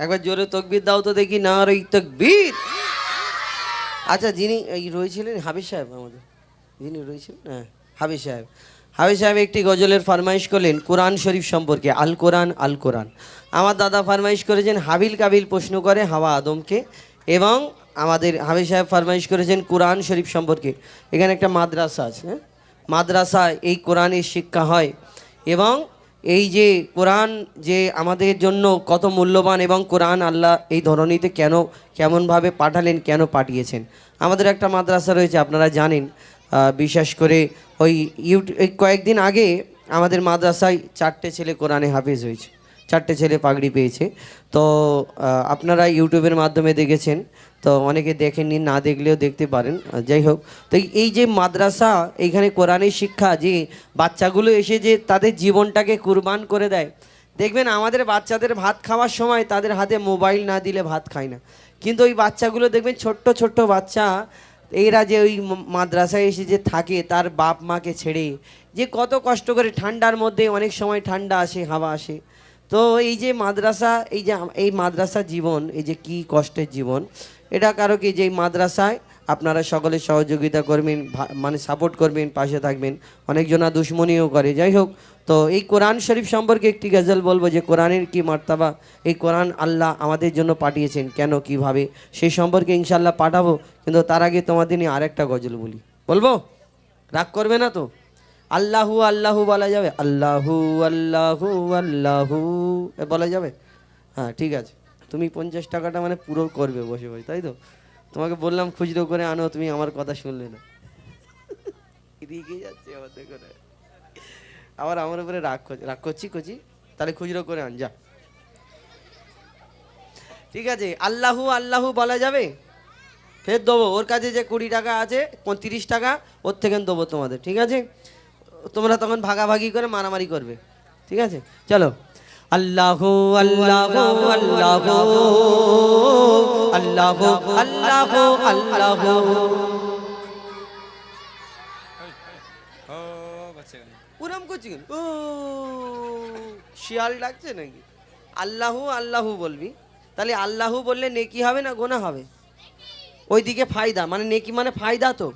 একবার জোরে তকবীর দাও তো দেখি, না রে তকবীর। আচ্ছা, যিনি এই রয়েছিলেন হাবিজ সাহেব, আমাদের যিনি রয়েছিলেন, হ্যাঁ হাবিজ সাহেব, হাবিজ সাহেব একটি গজলের ফরমাইশ করলেন কোরআন শরীফ সম্পর্কে, আল কোরআন আল কোরআন। আমার দাদা ফরমাইশ করেছেন হাবিল কাবিল প্রশ্ন করে হাওয়া আদমকে, এবং আমাদের হাবিজ সাহেব ফরমাইশ করেছেন কোরআন শরীফ সম্পর্কে। এখানে একটা মাদ্রাসা আছে, হ্যাঁ মাদ্রাসায় এই কোরআনের শিক্ষা হয়, এবং এই যে কোরআন যে আমাদের জন্য কত মূল্যবান, এবং কোরআন আল্লাহ এই ধরনীতে কেন কেমনভাবে পাঠালেন, কেন পাঠিয়েছেন। আমাদের একটা মাদ্রাসা রয়েছে, আপনারা জানেন, বিশেষ করে ওই এই কয়েকদিন আগে আমাদের মাদ্রাসায় 4টে ছেলে কোরআনে হাফেজ হয়েছে, 4টে ছেলে পাগড়ি পেয়েছে। তো আপনারা ইউটিউবের মাধ্যমে দেখেছেন, তো অনেকে দেখেননি, না দেখলেও দেখতে পারেন। যাই হোক, তো এই যে মাদ্রাসা, এইখানে কোরআনের শিক্ষা, যে বাচ্চাগুলো এসে যে তাদের জীবনটাকে কুরবান করে দেয়। দেখবেন আমাদের বাচ্চাদের ভাত খাওয়ার সময় তাদের হাতে মোবাইল না দিলে ভাত খায় না, কিন্তু ওই বাচ্চাগুলো দেখবেন ছোট্ট ছোট্ট বাচ্চা, এরা যে ওই মাদ্রাসায় এসে যে থাকে তার বাপ মাকে ছেড়ে, যে কত কষ্ট করে, ঠান্ডার মধ্যে অনেক সময় ঠান্ডা আসে, হাওয়া আসে। তো এই যে মাদ্রাসা, এই মাদ্রাসা জীবন, এই যে কি কষ্টের জীবন, এটা কারো কি, যে এই মাদ্রাসায় আপনারা সকলে সহযোগিতা করবেন, মানে সাপোর্ট করবেন, পাশে থাকবেন। অনেকজনা দুশ্মনীও করে। যাই হোক, তো এই কোরআন শরীফ সম্পর্কে একটি গজল বলবো, যে কোরআনের কি মার্তাবা, এই কোরআন আল্লাহ আমাদের জন্য পাঠিয়েছেন কেন, কিভাবে, সেই সম্পর্কে ইনশাল্লাহ পাঠাবো। কিন্তু তার আগে তোমাদের নিয়ে আরেকটা গজল বলি, বলবো? রাগ করবে না তো? আল্লাহু আল্লাহু বলা যাবে? আল্লাহু আল্লাহু আল্লাহু বলা যাবে? হ্যাঁ ঠিক আছে। তুমি 50 টাকাটা মানে পুরো করবে বসে বসে, তাই তো? তোমাকে বললাম খুচরো করে আনো, তুমি আমার কথা শুনলে না। রেগে যাচ্ছে আমার, দেখো না, আবার আমার উপরে রাগ করছি কচি। তাহলে খুচরো করে আন যা। ঠিক আছে, আল্লাহু আল্লাহু বলা যাবে? ফের দেবো, ওর কাছে যে 20 টাকা আছে, 30 টাকা ওর থেকে দেবো তোমাদের, ঠিক আছে? তোমরা তখন ভাগাভাগি করে মারামারি করবে, ঠিক আছে? চলো। আল্লাহু আল্লাহু আল্লাহু আল্লাহু আল্লাহু আল্লাহু। পুরাম করছি কেন? ও শিয়াল ডাকছে নাকি? আল্লাহু আল্লাহু বলবি, তাহলে আল্লাহু বললে নেকি হবে না গোনা হবে? ওইদিকে ফায়দা, মানে নেকি মানে ফায়দা তো,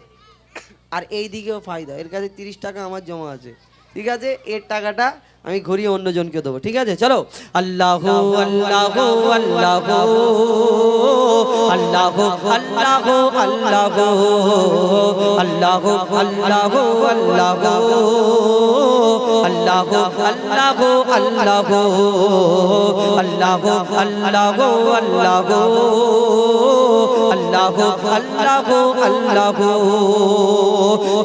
আর এই দিকেও ফায়দা। এর কাছে 30 টাকা আমার জমা আছে, ঠিক আছে? এর টাকাটা আমি ঘুরিয়ে অন্যজনকে দেবো, ঠিক আছে? চলো। আল্লাহু আল্লাহু আল্লাহু আল্লাহু আল্লাহু আল্লাহু আল্লাহু আল্লাহু আল্লাহু আল্লাহু আল্লাহু আল্লাহু আল্লাহু আল্লাহু আল্লাহু আল্লাহু আল্লাহু।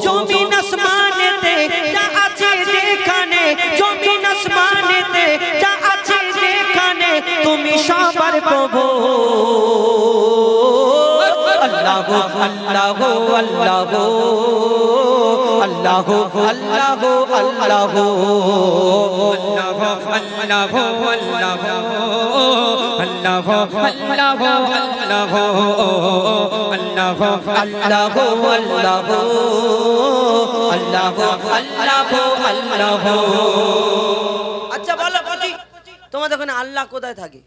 জমিন আসমানেতে যা আছে যেখানে, জমিন আসমানেতে যা আছে যেখানে, তুমি সবার প্রভু। আল্লাহু আল্লাহু আল্লাহু আল্লাহু আল্লাহু আল্লাহু আল্লাহু আল্লাহু আল্লাহু আল্লাহু আল্লাহু আল্লাহু আল্লাহু আল্লাহু আল্লাহু আল্লাহু আল্লাহু। আচ্ছা বলো কচি, তোমাদের ওখানে আল্লাহ কোথায় থাকে?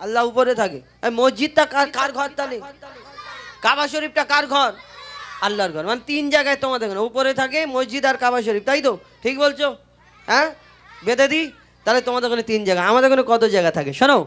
আল্লাহ উপরে থাকে। মসজিদটা কার ঘর? তাহলে কাবা শরীফটা কার ঘর? আল্লাহর ঘর। মানে 3 জায়গায় তোমাদের ওখানে, উপরে থাকে মসজিদ আর কাবা শরীফ, তাই তো? ঠিক বলছো? হ্যাঁ বেঁধে দিই তাহলে। তোমাদের ওখানে 3 জায়গা, আমাদের ওখানে কত জায়গা থাকে শোনো।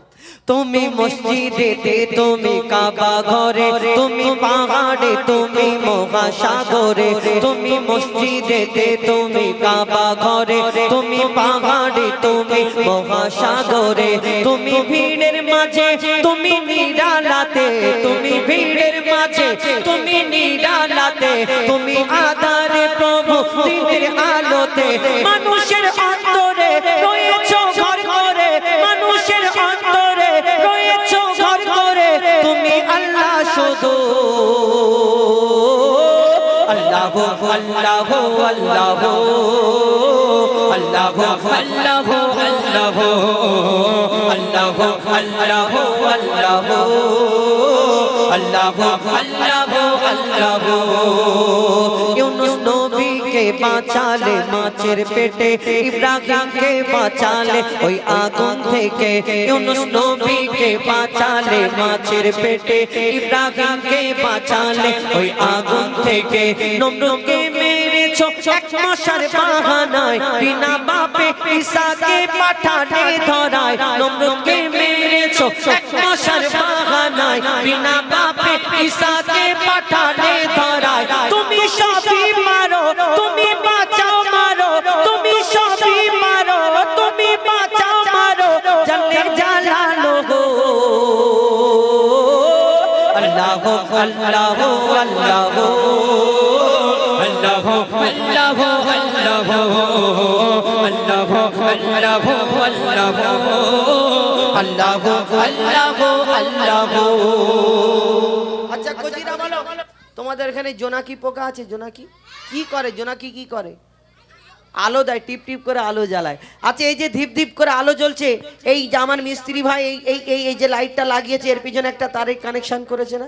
তুমি মসজিদেতে, তুমি কাবা ঘরে, তুমি পাহাড়ে, তুমি মহাসাগরে। তুমি মসজিদেতে, তুমি কাবা ঘরে, তুমি পাহাড়ে, তুমি মহাসাগরে। তুমি ভিড়ের মাঝে, তুমি নিরালাতে, তুমি ভিড়ের মাঝে, তুমি নিরালাতে, তুমি আধারে প্রভু দিনের আলোতে। মানুষের অন্তরে রয়েছো ঘর করে, মানুষের অন্তরে রয়েছো ঘর করে, তুমি আল্লাহ শুধু। আল্লাহু আল্লাহু আল্লাহু আল্লাহু আল্লাহু আল্লাহু আল্লাহু আল্লাহু আল্লাহু আল্লাহু আল্লাহু আল্লাহু। ইউনুস নবীকে কে বাঁচালে মাছের পেটে ইব্রাহিমকে বাঁচালে ওই আগুন থেকে ইউনুস নবীকে বাঁচালে মাছের পেটে ইব্রাহিমকে বাঁচালে ওই আগুন থেকে নমরুদকে মেরেছো এক মশার বাহানায় বিনা বাপে ঈসাকে পাঠালে ধরায় নমরুদকে মেরেছো এক মশার বাহানায় বিনা বাপে ঈসাকে পাঠালে ধরায় তুমি সবই মারো তুমি বাঁচাও মারো তুমি সবই মারো তুমি বাঁচাও মারো জাল্লে জালালো গো আল্লাহ আল্লাহ আল্লাহ আল্লাহ আল্লাহ আল্লাহ আল্লাহ আল্লাহ আল্লাহ আল্লাহ। আচ্ছা কজিরা বলো, তোমাদের এখানে জোনাকি পোকা আছে? জোনাকি কি করে? জোনাকি কি করে? আলো দেয়, টিপ টিপ করে আলো জ্বালায়। আচ্ছা এই যে ধীপ ধীপ করে আলো জ্বলছে, এই যে আমার মিস্ত্রি ভাই এই যে লাইটটা লাগিয়েছে এর পিছনে একটা তারের কানেকশন করেছে না,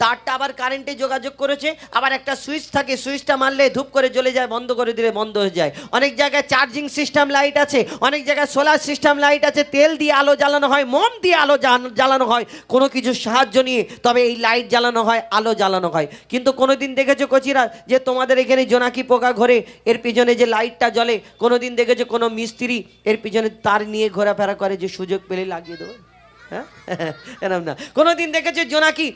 তারটা আবার কারেন্টে যোগাযোগ করেছে, আবার একটা সুইচ থাকে, সুইচটা মারলে ধূপ করে জ্বলে যায়, বন্ধ করে দিলে বন্ধ হয়ে যায়। অনেক জায়গায় চার্জিং সিস্টেম লাইট আছে, অনেক জায়গায় সোলার সিস্টেম লাইট আছে, তেল দিয়ে আলো জ্বালানো হয়, মোম দিয়ে আলো জ্বালানো হয়, কোনো কিছু সাহায্য নিয়ে তবে এই লাইট জ্বালানো হয়, আলো জ্বালানো হয়। কিন্তু কোনোদিন দেখেছো কচিরা যে তোমাদের এখানে জোনাকি পোকা ঘরে এর পিছনে যে লাইটটা জ্বলে, কোনোদিন দেখেছো কোনো মিস্ত্রি এর পিছনে তার নিয়ে ঘোরাফেরা করে যে সুযোগ পেলে লাগিয়ে দেবো? হ্যাঁ এরকম না। কোনোদিন দেখেছো জোনাকি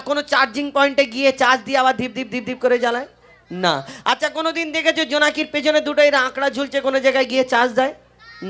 কোনো চার্জিং পয়েন্টে গিয়ে চার্জ দিয়ে আবার ধীপ ধীপ ধীপ ধীপ করে জ্বালায় না? আচ্ছা কোনোদিন দেখেছো জোনাকির পেছনে দুটোই আঁকড়া ঝুলছে, কোনো জায়গায় গিয়ে চার্জ দেয়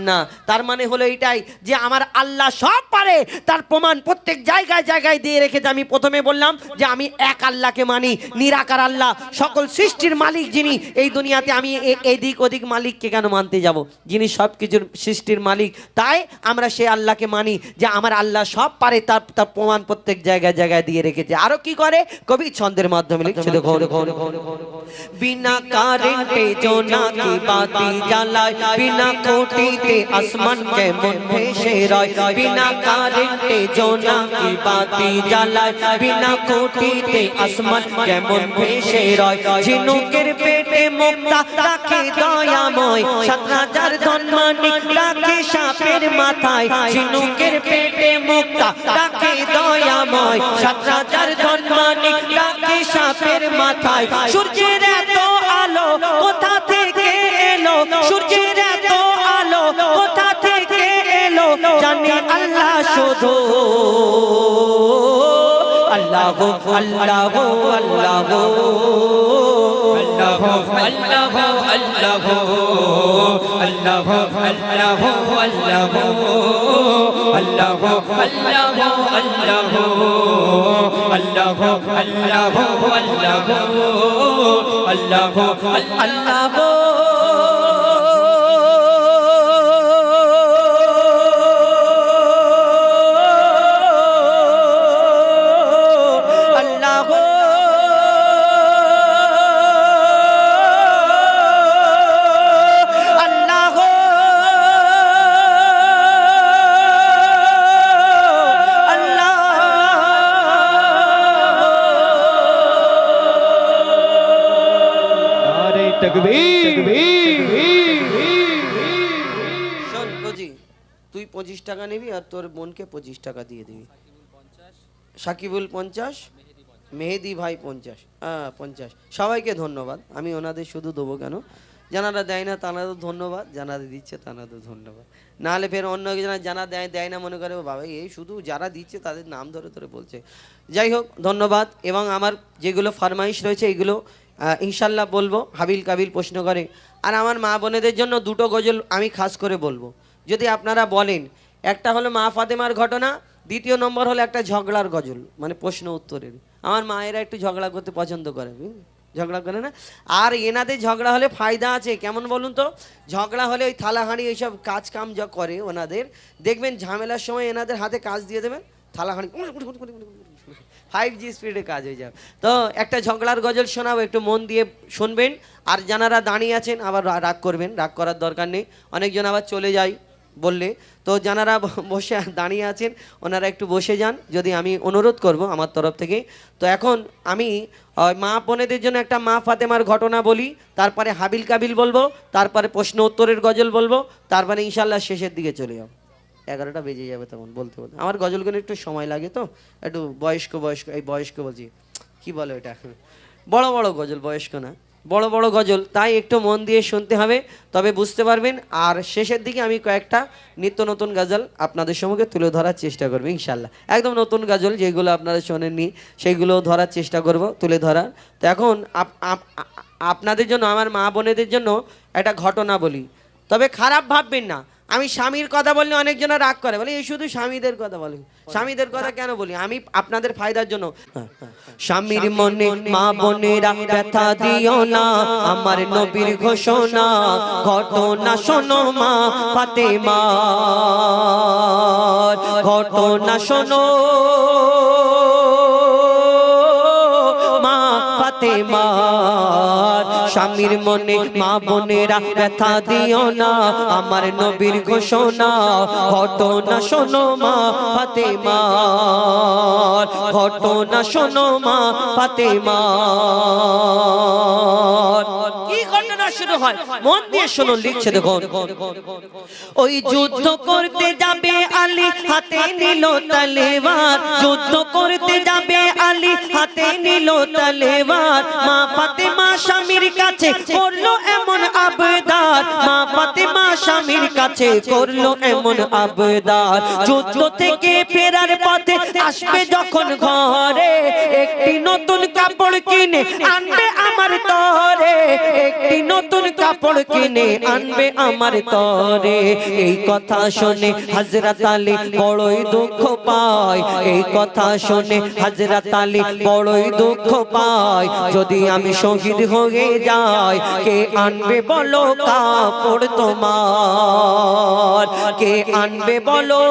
না? তার মানে হলো এইটাই যে আমার আল্লাহ সব পারে, তার প্রমাণ প্রত্যেক জায়গায় জায়গায় দিয়ে রেখেছে। আমি প্রথমে বললাম যে আমি এক আল্লাহকে মানি, নিরাকার আল্লাহ, সকল সৃষ্টির মালিক যিনি, এই দুনিয়াতে আমি এদিক ওদিক মালিককে কেন মানতে যাব, যিনি সব কিছুর সৃষ্টির মালিক, তাই আমরা সে আল্লাহকে মানি যে আমার আল্লাহ সব পারে, তার প্রমাণ প্রত্যেক জায়গায় জায়গায় দিয়ে রেখেছে। আরো কি করে কবি ছন্দের মাধ্যমে লিখছে, দেখো বিনা কারেন্টে জোনাকি বাতি জ্বালায়, বিনা কোটি আসমান কেমন ভেসে রয়, বিনা কারেন্টে জোনাকি বাতি জ্বালায়, বিনা কোটিতে আসমান কেমন ভেসে রয়। ঝিনুকের পেটে মুক্তা রাখে দয়াময়, ৭,০০০ ধনমানিক রাখে সাপের মাথায়, ঝিনুকের পেটে মুক্তা রাখে দয়াময়, ৭,০০০ ধনমানিক রাখে সাপের মাথায়। সূর্যের এত আলো কোথা থেকে এলো, সূর্যের এত আলো কোথা থেকে এলো, জানে আল্লাহ শুধু। আল্লাহ আল্লাহ আল্লাহ আল্লাহ আল্লাহ আল্লাহ আল্লাহ আল্লাহ আল্লাহ আল্লাহ আল্লাহ আল্লাহ আল্লাহ আল্লাহ আল্লাহ আল্লাহ তুই 25 টাকা নিবি আর তোর বোনকে 25 টাকা দিয়ে দিবি। সাকিবুল 50, মেহেদি ভাই 50, 50। সবাইকে ধন্যবাদ। আমি ওনাদের শুধু দেবো কেন, জানারা দেয় না তানাদের ধন্যবাদ, জানারা দিচ্ছে তানাদের ধন্যবাদ। নাহলে ফের অন্য একজনের জানা দেয় না মনে করে বাবা এই শুধু যারা দিচ্ছে তাদের নাম ধরে ধরে বলছে। যাই হোক ধন্যবাদ। এবং আমার যেগুলো ফরমাইশ রয়েছে এইগুলো ইনশাল্লাহ বলবো। হাবিল কাবিল প্রশ্ন করে, আর আমার মা বোনেদের জন্য দুটো গজল আমি খাস করে বলবো যদি আপনারা বলেন। একটা হলো মা ফাতেমার ঘটনা, দ্বিতীয় নম্বর হলো একটা ঝগড়ার গজল, মানে প্রশ্ন উত্তরের। আমার মায়েরা একটু ঝগড়া করতে পছন্দ করে, ঝগড়া করে না। আর এনাদের ঝগড়া হলে ফায়দা আছে, কেমন বলুন তো? ঝগড়া হলে ওই থালা হাঁড়ি এইসব কাজ কাম যা করে ওনাদের, দেখবেন ঝামেলার সময় এনাদের হাতে কাজ দিয়ে দেবেন, থালা হাঁড়ি 5G স্পিডে কাজ হয়ে যাবে। তো একটা ঝগড়ার গজল শোনাবো, একটু মন দিয়ে শুনবেন। আর যারা দাঁড়িয়ে আছেন আবার রাগ করবেন, রাগ করার দরকার নেই। অনেকজন আবার চলে যায়, বললে, তো যারা বসে দাঁড়িয়ে আছেন ওনারা একটু বসে যান, যদি আমি অনুরোধ করব আমার তরফ থেকে। তো এখন আমি মা বোনেদের জন্য একটা মা ফাতেমার ঘটনা বলি, তারপরে হাবিল কাবিল বলবো, তারপরে প্রশ্ন উত্তরের গজল বলবো, তারপরে ইনশাল্লাহ শেষের দিকে চলে যাবো। 11টা বেজে যাবে তখন বলতে বলতে। আমার গজলগুলো একটু সময় লাগে, তো একটু বয়স্ক এই বয়স্ক বলছি, কি বলো এটা, বড় বড় গজল, বয়স্ক না, বড় বড় গজল, তাই একটু মন দিয়ে শুনতে হবে, তবে বুঝতে পারবেন। আর শেষের দিকে আমি কয়েকটা নিত্য নতুন গজল আপনাদের সম্মুখে তুলে ধরার চেষ্টা করবো ইনশাল্লাহ। একদম নতুন গজল যেগুলো আপনারা শোনেননি সেগুলো ধরার চেষ্টা করব, তুলে ধরার। তো এখন আপনাদের জন্য, আমার মা বোনেদের জন্য একটা ঘটনা বলি, তবে খারাপ ভাববেন না। আমি স্বামীর কথা বললে অনেকজনা রাগ করে, বলে এই শুধু স্বামীদের কথা বলে। স্বামীদের কথা কেন বলি, আমি আপনাদের ফায়দার জন্য। স্বামীর মনে মা বোনেরা ব্যথা দিও না, আমার নবীর ঘোষণা ঘটনা শোনো মা ফাতেমা, ঘটনা শোনো মা ফাতেমা। স্বামীর মনে মা বোনেরা ব্যথা দিও না, আমার নবীর ঘোষণা ঘটনা শোনো মা ফাতেমা, ঘটনা শোনো মা ফাতেমা। কি ঘটনা শুরু হয়, মন দিয়ে শোনো, লিখছে দেখুন। ওই যুদ্ধ করতে যাবে আলী, হাতে নিল তলোয়ার, যুদ্ধ করতে যাবে আলী, হাতে নিল তলোয়ার। মা ফাতেমা স্বামীর কাছে করলো এমন আবদার, মা ফাতেমা স্বামীর কাছে করলো এমন আবদার। যুদ্ধ থেকে ফেরার পথে আসবে যখন ঘরে, একটি নতুন কাপড় কিনে আনবে আমার তরে, একটি নতুন কাপড় কিনে আনবে আমার তরে। এই কথা শুনে হযরত আলী বড়ই দুঃখ পায়, এই কথা শুনে হযরত আলী বড়ই দুঃখ পায়। যদি আমি শহীদ হয়ে যাই, কে আনবে বলো কাপড় তোমার, কে আনবে বলো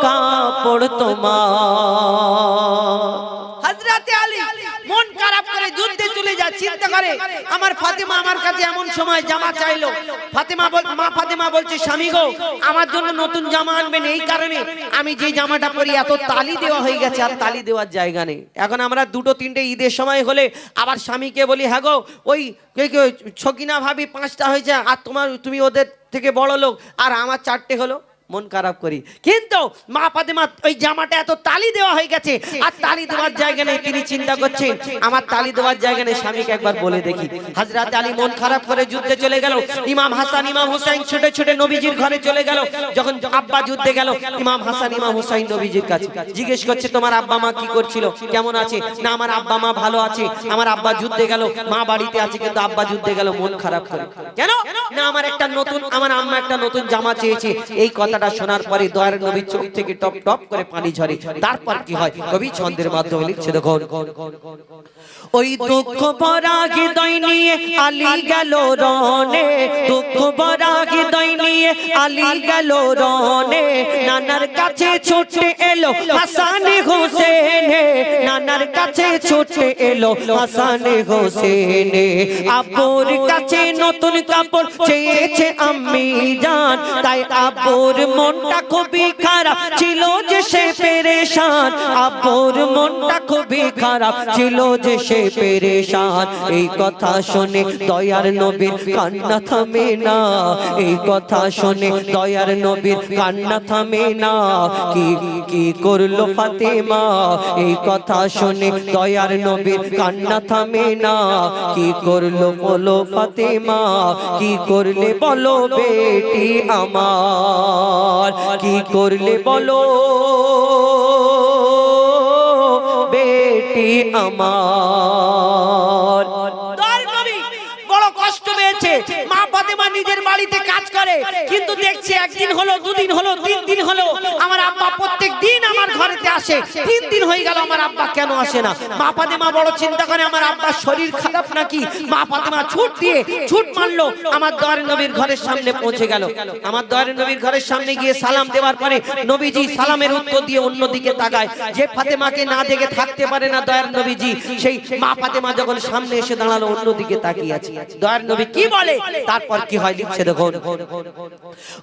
কাপড় তোমার। হযরত আলী মন খারাপ করে যুদ্ধে চলে যায়, চিন্তা করে আমার ফাতেমা আমার কাছে এমন সময় জামা চাইলো। মা ফাতেমা বলছে, স্বামী গো আমার জন্য নতুন জামা আনবেন, এই কারণে আমি যে জামাটা পরি এত তালি দেওয়া হয়ে গেছে, আর তালি দেওয়ার জায়গা নেই। এখন আমরা দুটো তিনটে ঈদের সময় হলে আবার স্বামীকে বলি, হ্যাঁ গো ওই ছকিনা ভাবি 5টা হয়েছে, আর তুমি ওদের থেকে বড় লোক, আর আমার 4টে হলো, মন খারাপ করি। কিন্তু মা ফাতেমা ওই জামাটা এত তালি দেওয়া হয়ে গেছে, আর তালি দেওয়ার জায়গা নেই। তিনি চিন্তা করছেন আমার তালি দেওয়ার জায়গা নেই, স্বামীকে একবার বলে দেখি। হযরত আলী মন খারাপ করে যুদ্ধে চলে গেল। ইমাম হাসান ইমাম হুসাইন ছুটে ছুটে নবীজির ঘরে চলে গেল। যখন আব্বা যুদ্ধে গেল, ইমাম হাসান ইমাম হুসাইন নবীজির কাছে জিজ্ঞেস করছে, তোমার আব্বা মা কি করছিল, কেমন আছে? না আমার আব্বা মা ভালো আছে, আমার আব্বা যুদ্ধে গেল, মা বাড়িতে আছে, কিন্তু আব্বা যুদ্ধে গেল মন খারাপ করে। কেন? না আমার আম্মা একটা নতুন জামা চেয়েছে। এই কথাটা শোনার পরে দয়ার নবীর চোখ থেকে টপ টপ করে পানি ঝরে। তারপর কি হয়, কবি ছন্দের মাধ্যমে লিখছে দেখুন। ওই দুঃখ ভরা হৃদয় নিয়ে আলী গেল রনে, দুঃখ ভরা হৃদয় নিয়ে আলী গেল রনে। নানার কাছে ছুটে এলো হাসান হোসেন, নানার কাছে ছুটে এলো হাসান হোসেন। আব্বুর কাছে নতুন কাপড় চেয়েছে আম্মি জান, তাই আব্বুর মনটা খুবই খারাপ ছিল যে সে পেরেশান, আব্বুর মনটা খুবই খারাপ ছিল যে সে পেরেশান। এই কথা শুনে দয়ার নবীর কান্না থামে না, এই কথা শুনে দয়ার নবীর কান্না থামে না। কি করলো ফাতেমা, এই কথা শুনে দয়ার নবীর কান্না থামে না। কি করলো বলো ফাতেমা, কি করলে বলো বেটি আমার, কি করলে বলো বেটি আমার। বড় কষ্ট পেয়েছে। মা ফাতেমা নিজের বাড়িতে কাজ করে, কিন্তু দেখছে একদিন হলো, দুদিন হলো, 3 দিন হলো, আমার আব্বা প্রত্যেক দিন আমার ঘরেতে আসে, 3 দিন হয়ে গেল আমার আব্বা কেন আসে না? মা ফাতেমা বড় চিন্তা করে আমার আব্বার শরীর খারাপ নাকি। মা ফাতেমা ছুট মারলো, আমার দয়ার নবীর ঘরের সামনে পৌঁছে গেল। আমার দয়ার নবীর ঘরের সামনে গিয়ে সালাম দেওয়ার পরে নবীজি সালামের উত্তর দিয়ে অন্যদিকে তাকায়। যে ফাতেমাকে না দেখে থাকতে পারে না দয়ার নবীজি, সেই মা ফাতেমা যখন সামনে এসে দাঁড়ালো অন্যদিকে তাকিয়ে আছে। দয়ার নবী কি বলে, তারপর কি হয় লিখছে দেখুন।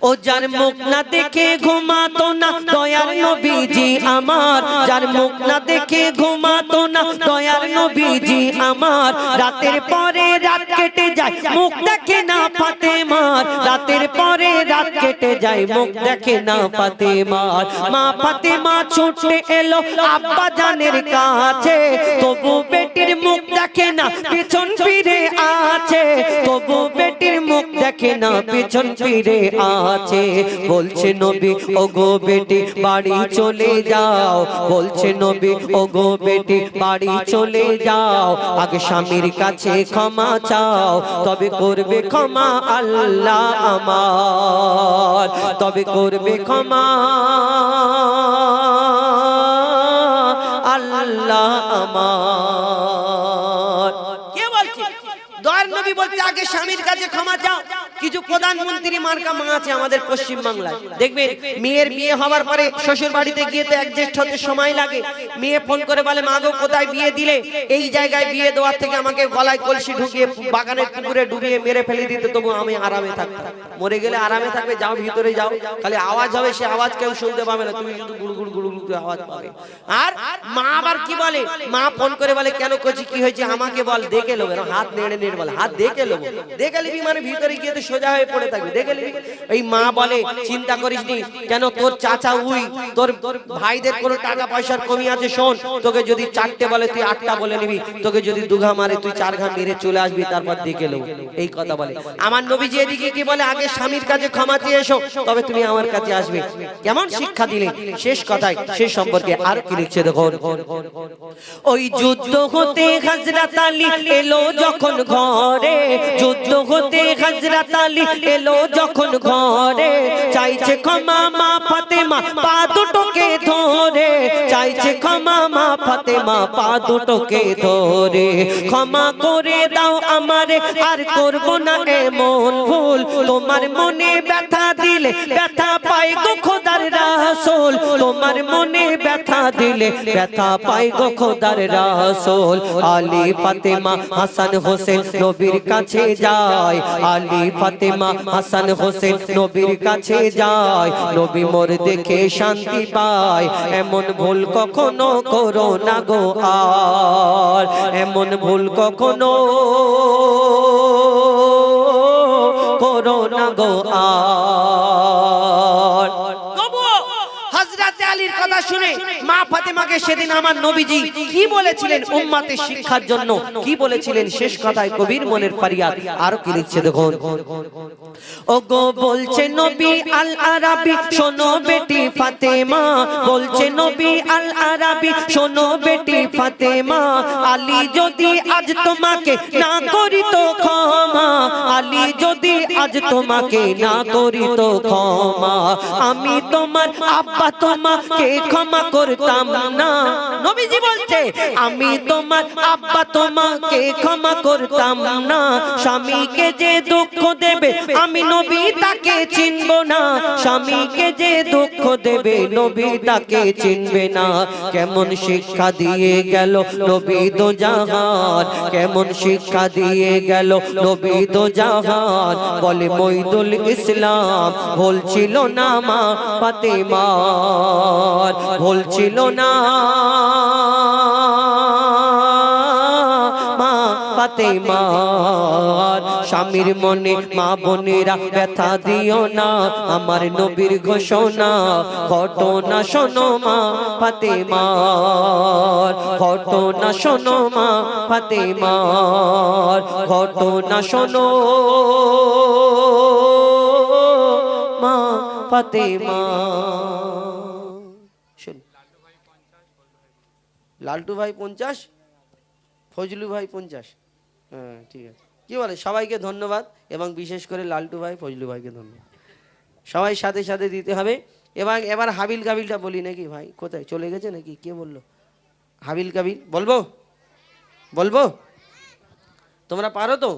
ও যার মুখ না দেখে ঘুমাতো না দয়ার নবীজি আমার, যার মুখ না দেখে ঘুমাতো না দয়ার নবীজি আমার, রাতের পরে রাত কেটে যায় মুখ দেখে না ফাতেমার, রাতের পরে রাত কেটে যায় মুখ দেখে না ফাতেমার। মা ফাতেমা ছুটে এলো আব্বা জানের কাছে, তবু বেটির মুখ দেখে না পিছন ফিরে আছে, তবু বেটির মুখ দেখে না পিছন ফিরে আছে। বলছে নবী ওগো বেটি বাড়ি চলে যাও, বলছে নবী ওগো বেটি বাড়ি চলে যাও, আগে স্বামীর কাছে ক্ষমা চাও, তবে করবে ক্ষমা আল্লাহ আমার, তবে করবে ক্ষমা আল্লাহ আমার। কে বলছে? দয়ার নবী বলতে আগে স্বামীর কাছে ক্ষমা চাও। কিছু প্রধানমন্ত্রী মার্কা মা আছে আমাদের পশ্চিম বাংলায়, দেখবেন মেয়ের বিয়ে হওয়ার পরে শ্বশুর বাড়িতে গিয়ে তো অ্যাডজাস্ট হতে সময় লাগে। মেয়ে ফোন করে বলে মা গো কোথায় বিয়ে দিলে? এই জায়গায় বিয়ে দেওয়ার থেকে আমাকে গলায় কলসি ঢুকিয়ে বাগানের পুকুরে ডুবিয়ে মেরে ফেলে দিতে, তবু আমি আরামে থাকতাম। মরে গেলে আরামে থাকবে, যাও ভিতরে যাও, খালি আওয়াজ হবে, সে আওয়াজ কেউ শুনতে পাবে না, তুমি শুধু গুড় গুড় গুড় গুড় আওয়াজ পাবে। আর মা আবার কি বলে, মা ফোন করে বলে কেন করছি, কি হয়েছে আমাকে বল, দেখে নেবো। হাত নেড়ে নেড়ে বলে হাত দেখে নেবো, দেখে নিবি মানে ভিতরে গিয়ে তো সোজা হয়ে পড়ে থাকবে, দেখে নিবি। এই মা বলে চিন্তা করিস নি, কেন তোর চাচা উই তোর ভাইদের কোনো টাকা পয়সার কমি আছে, শোন তোকে যদি 4টে বলে তুই 8টা বলে নিবি, তোকে যদি 2 ঘা মারে তুই 4 ঘা মেরে চলে আসবি, তারপর দেখে নেবো। এই কথা বলে আমার নবীজি। এদিকে কি বলে, আগে স্বামীর কাছে ক্ষমা চেয়ে এসো, তবে তুমি আমার কাছে আসবে। কেমন শিক্ষা দিলে শেষ কথায়, শেষ সম্পর্কে আর কি লিখছে দেখো। ওই যুদ্ধ হতে হযরত আলী এলো যখন ঘরে, যুদ্ধ হতে হযরত আলী এলো যখন ঘরে, চাইছে ক্ষমা মা ফাতেমা পা দুটোকে ধরে, চাইছে ক্ষমা মা ফাতেমা পা দুটোকে ধরে, ক্ষমা করে দাও আমারে আর করব না এমন ভুল, তোমার মনে ব্যথা দিলে ব্যথা পায় গো খোদার রাসূল, তোমার মনে ব্যথা দিলে ব্যথা পায় গো খোদার রাসূল। আলী ফাতেমা হাসান হোসেন নবীর কাছে যায়, আলী ফাতেমা হাসান হোসেন নবীর কাছে যায়, নবী মোর দেখে শান্তি পায়, এমন ভুল কখনো করো না গো আর, এমন ভুল কখনো করো না গো আর। আলীর কথা শুনে মা ফাতেমাকে সেদিন আমার নবীজি কি বলেছিলেন উম্মতের শিক্ষার জন্য, কি বলেছিলেন শেষ কথায় কবির মনের ফরিয়াদ আর কি লিখছে দেখুন। ওগো বলছে নবী আল আরাবী শোনো বেটি ফাতেমা, বলছে নবী আল আরাবী শোনো বেটি ফাতেমা, আলী যদি আজ তোমাকে না করিত ক্ষমা, আলী যদি আজ তোমাকে না করিত ক্ষমা, আমি তোমার আব্বা তোমাকে ক্ষমা করতাম না। নবীজি বলছে আমি তোমার আব্বা তোমাকে ক্ষমা করতাম না, স্বামীকে যে দুঃখ দেবে আমি নবী তাকে চিনব না, স্বামীকে যে দুঃখ দেবে নবী তাকে চিনবে না। কেমন শিক্ষা দিয়ে গেল নবী দো জাহান, কেমন শিক্ষা দিয়ে গেল নবী দো জাহান, বলে মঈদুল ইসলাম ভুল ছিল না মা ফাতেমা, ভুল ছিল না মা ফাতেমা। স্বামীর মনে মা বোনেরা ব্যথা দিও না, আমার নবীর ঘোষণা ঘটনা শোনো মা ফাতেমা, ঘটনা শোনো মা ফাতেমা, ঘটনা শোনো মা ফাতেমা। লালটু ভাই 50, ফজলু ভাই 50। হ্যাঁ ঠিক আছে, কি বলে সবাইকে ধন্যবাদ এবং বিশেষ করে লালটু ভাই ফজলু ভাইকে ধন্যবাদ। সবাই সাথে সাথে দিতে হবে। এবার হাবিল কাবিলটা বলি নাকি ভাই? কোথায় চলে গেছে নাকি? কে বললো হাবিল কাবিল? বলবো বলবো তোমরা পারো তো?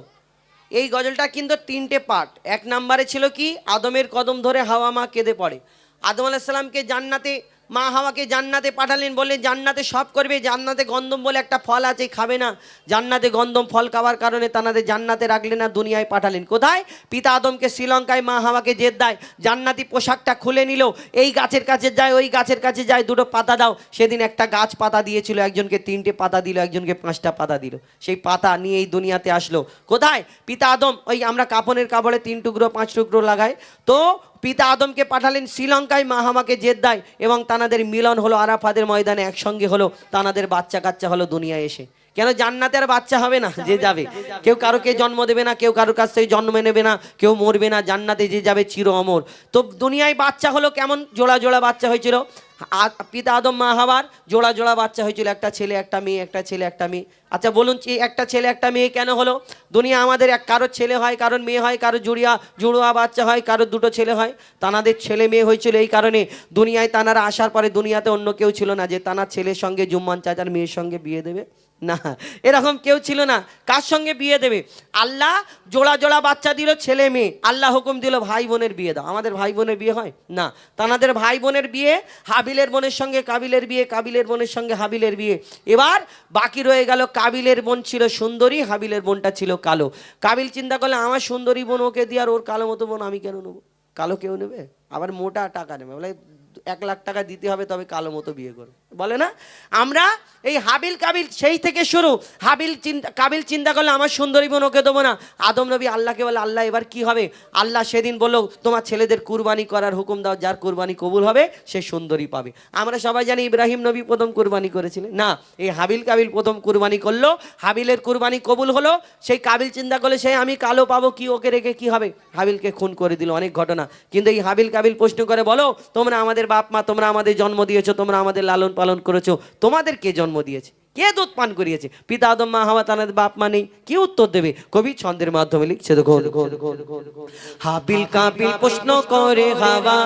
এই গজলটা কিন্তু 3টে পার্ট। 1 নম্বরে ছিল কি, আদমের কদম ধরে হাওয়া মা কেঁদে পড়ে। আদম আলাইহিস সালামকে জান্নাতে, মা হাওয়াকে জান্নাতে পাঠালেন, বললেন জান্নাতে সব করবে, জান্নাতে গন্ধম বলে একটা ফল আছে খাবে না। জান্নাতে গন্ধম ফল খাওয়ার কারণে তানাদের জান্নাতে রাখলেন না, দুনিয়ায় পাঠালেন। কোথায়? পিতা আদমকে শ্রীলঙ্কায়, মা হাওয়াকে জেদ্দায়। জান্নাতি পোশাকটা খুলে নিল, এই গাছের কাছে যায়, ওই গাছের কাছে যায়, 2টো পাতা দাও। সেদিন একটা গাছ পাতা দিয়েছিল, একজনকে 3টে পাতা দিল, একজনকে 5টা পাতা দিল। সেই পাতা নিয়ে এই দুনিয়াতে আসলো। কোথায়? পিতা আদম, ওই আমরা কাপনের কাপড়ে 3 টুকরো 5 টুকরো লাগাই, তো পিতা আদমকে পাঠালেন শ্রীলঙ্কায়, মা হাওয়াকে জেদ্দায়, এবং তানাদের মিলন হলো আরাফাতের ময়দানে, একসঙ্গে হলো, তানাদের বাচ্চা কাচ্চা হলো দুনিয়ায় এসে। কেন? জান্নাতে আর বাচ্চা হবে না, যে যাবে। কেউ কারোকে জন্ম দেবে না, কেউ কারোর কাছ থেকে জন্ম নেবে না, কেউ মরবে না। জান্নাতে যে যাবে চির অমর। তো দুনিয়ায় বাচ্চা হলো কেমন? জোড়া জোড়া বাচ্চা হয়েছিল। পিতা আদম মা হাওয়ার জোড়া জোড়া বাচ্চা হয়েছিল, একটা ছেলে একটা মেয়ে, একটা ছেলে একটা মেয়ে। আচ্ছা বলুন, একটা ছেলে একটা মেয়ে কেন হলো? দুনিয়া আমাদের কারোর ছেলে হয়, কারোর মেয়ে হয়, কারোর জুড়ুয়া বাচ্চা হয়, কারোর 2টো ছেলে হয়। তানাদের ছেলে মেয়ে হয়েছিল এই কারণে। দুনিয়ায় তানারা আসার পরে দুনিয়াতে অন্য কেউ ছিল না যে তানার ছেলের সঙ্গে জুম্মান চাচার মেয়ের সঙ্গে বিয়ে দেবে, না, এরকম কেউ ছিল না। কার সঙ্গে বিয়ে দেবে? আল্লাহ জোড়া জোড়া বাচ্চা দিল, ছেলে মেয়ে। আল্লাহ হুকুম দিল ভাই বোনের বিয়ে দাও। আমাদের ভাই বোনের বিয়ে হয় না, তানাদের ভাই বোনের বিয়ে। হাবিলের বোনের সঙ্গে কাবিলের বিয়ে, কাবিলের বোনের সঙ্গে হাবিলের বিয়ে। এবার বাকি রয়ে গেল, কাবিলের বোন ছিল সুন্দরী, হাবিলের বোনটা ছিল কালো। কাবিল চিন্তা করলে আমার সুন্দরী বোন ওকে দিয়ে আর ওর কালো মতো বোন আমি কেন নেবো? কালো কেউ নেবে? আবার মোটা টাকা নেবে, বলে 1 লাখ টাকা দিতে হবে তবে কালো মতো বিয়ে করবে, বলে না? আমরা এই হাবিল কাবিল সেই থেকে শুরু। কাবিল চিন্তা করলে আমার সুন্দরী বোন ওকে দেবো না। আদম নবী আল্লাহকে বলে, আল্লাহ এবার কি হবে? আল্লাহ সেদিন বললো, তোমার ছেলেদের কুরবানি করার হুকুম দাও, যার কুরবানি কবুল হবে সে সুন্দরী পাবে। আমরা সবাই জানি ইব্রাহিম নবী প্রথম কুরবানি করেছিলেন, না, এই হাবিল কাবিল প্রথম কুরবানি করলো। হাবিলের কুরবানি কবুল হলো। সেই কাবিল চিন্তা করলে, সে আমি কালো পাবো কি, ওকে রেখে কি হবে? হাবিলকে খুন করে দিল। অনেক ঘটনা। কিন্তু এই হাবিল কাবিল প্রশ্ন করে, বলো তোমরা আমাদের বাপ মা, তোমরা আমাদের জন্ম দিয়েছো, তোমরা আমাদের লালন পালন করেছো, তোমাদের কে জন্ম দিয়েছে? কে দুধ পান করিয়েছে? পিতা আদম মা হাওয়া, তাদের বাপ মা নেই, কি উত্তর দেবে? কবি ছন্দের মাধ্যমে লিখছে, দেখো, হাবিল কাবিল প্রশ্ন করে হাওয়া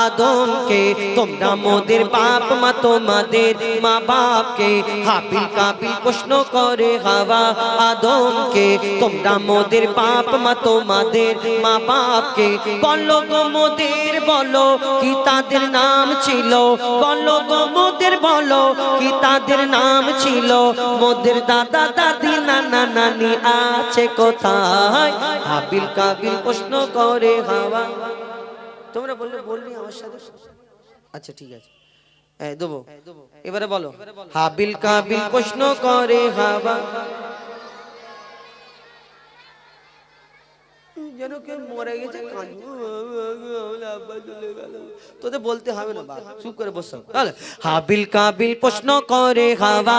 আদমকে, তোমরা মোদের বাপ মা, তোমাদের মা বাপকে। হাবিল কাবিল প্রশ্ন করে হাওয়া আদমকে, তোমরা মোদের বাপ মা, তোমাদের মা বাপকে। বলো গো মোদের, বলো কি তাদের নাম ছিল? বলো গো মোদের, বলো কি তাদের নাম ছিল? মোদের দাদা দাদি নানা নানি আছে কোথায়? হাবিল কাবিল প্রশ্ন করে হাওয়া। তোমরা বলবি আমার সাথে? আচ্ছা ঠিক আছে, দেবো। এবারে বলো, হাবিল কাবিল প্রশ্ন করে হাওয়া। যেন কেউ মরে গেছে, তোদের বলতে হবে না, চুপ করে বসো। হাবিল কাবিল প্রশ্ন করে হাওয়া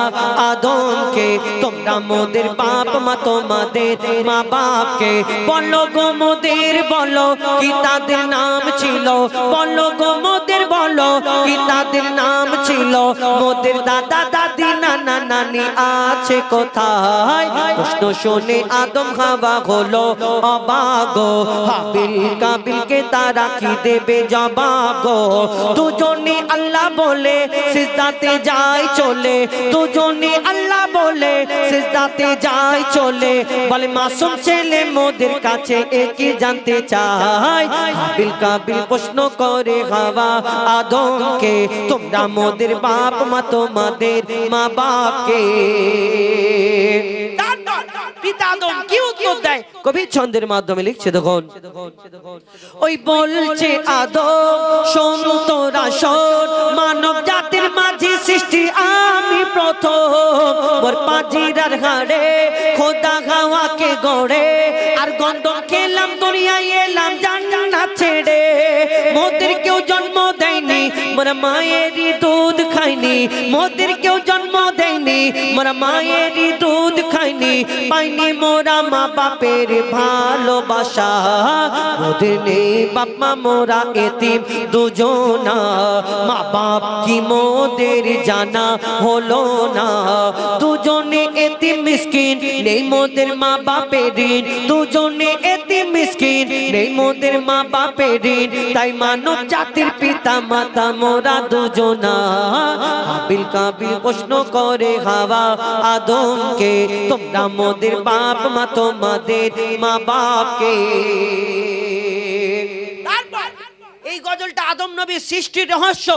আদমকে, তোমরা মোদের বাপ মা, তোমাদের মা বাপকে। বলো গো মোদের, বলো কি তাদের নাম ছিল? বলো গো মোদের, বলো কি তাদের নাম ছিল? মোদের দাদা দাদি নানা নানি আছে কোথায়? প্রশ্ন শুনে আদম হাওয়া হলো অবাক গো। হাবিল কাবিলকে তারা কি দেবে জবাব গো? দুজনে আল্লাহ বলে সিজদাতে যায় চলে, দুজনে আল্লাহ বলে সিজদাতে যায় চলে। বলে মাসুম ছেলে মোদের কাছে একে জানতে চায়। হাবিল কাবিল প্রশ্ন করে হাওয়া আদমকে, তোমরা মোদের বাপ মা, তোমাদের মা বাপকে। পিতা আদম কি উত্তর দেয়? কবি ছন্দের মাধ্যমে লিখছে, দেখুন, ওই বলছে আদম, শোন তোরা শোন, মানব জাতির মাঝে সৃষ্টি আমি প্রথম। মোর পাজিরার হাড়ে খোদা হাওয়াকে গড়ে, আর গন্ধম খেলাম দুনিয়ায় এলাম জান্নাত ছেড়ে। মোদের কেউ জন্ম দেয়নি, মোরা মায়েরই দুধ খাইনি। মোদের কেউ জন্ম দেয়নি, মোরা মায়েরই দুধ খাইনি। পাইনি মোরা মা বাপের ভালোবাসা, মোদের নেই বাপ মা, মোরা এতিম দুজনা। মা বাপ কি মোদের জানা হলো না, দুজনে এতিম মিসকিন, নেই মোদের মা বাপের ঋণ। দুজনে এতিম মিসকিন, নেই মোদের মা বাপের ঋণ, তাই মানব জাতির পিতা মাতা মোরা দুজনা। হাবিল কাবিল প্রশ্ন করে হাওয়া আদমকে, তোমরা মোদের বাপ মা তোমাদের মা বাপকে। এই গজলটা আদম নবীর সৃষ্টির রহস্য।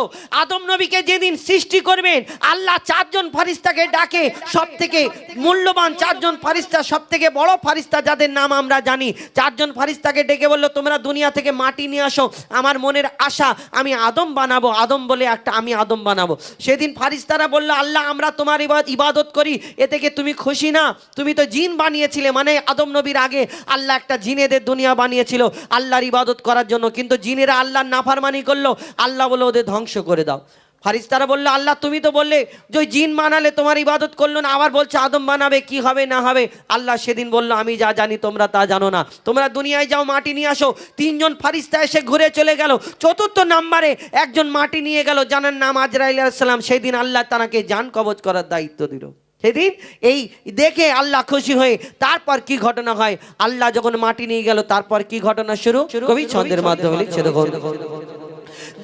আদম নবীকে যেদিন সৃষ্টি করবেন আল্লাহ চারজন ফারিস্তাকে ডাকে, সব থেকে মূল্যবান চারজন ফারিস্তা, সব থেকে বড় ফারিস্তা যাদের নাম আমরা জানি, চারজন ফারিস্তাকে ডেকে বলল তোমরা দুনিয়া থেকে মাটি নিয়ে আসো, আমার মনের আশা আমি আদম বানাবো, আদম বলে একটা আমি আদম বানাবো। সেদিন ফারিস্তারা বলল আল্লাহ আমরা তোমার ইবাদত করি, এ থেকে তুমি খুশি না? তুমি তো জিন বানিয়েছিলে, মানে আদম নবীর আগে আল্লাহ একটা জিনেদের দুনিয়া বানিয়েছিল আল্লাহর ইবাদত করার জন্য, কিন্তু জিনেরা আল্লাহ নাফরমানি করলো, আল্লাহ বলে ওদের ধ্বংস করে দাও। ফারিস্তারা বললো আল্লাহ তুমি তো বললে যে জিন বানালে তোমার ইবাদত করলো না, আবার বলছে আদম বানাবে, কি হবে না হবে? আল্লাহ সেদিন বলল আমি যা জানি তোমরা তা জানো না, তোমরা দুনিয়ায় যাও মাটি নিয়ে আসো। তিনজন ফারিস্তা এসে ঘুরে চলে গেল, চতুর্থ নাম্বারে একজন মাটি নিয়ে গেল, যার নাম আজরাইল আলাইহিস সালাম। সেই দিন আল্লাহ তাকে জান কবজ করার দায়িত্ব দিল। সেদিন এই দেখে আল্লাহ খুশি হয়ে তারপর কি ঘটনা হয়, আল্লাহ যখন মাটি নিয়ে গেল তারপর কি ঘটনা শুরু, কবি ছন্দের মাধ্যমে লিখছে দেখুন।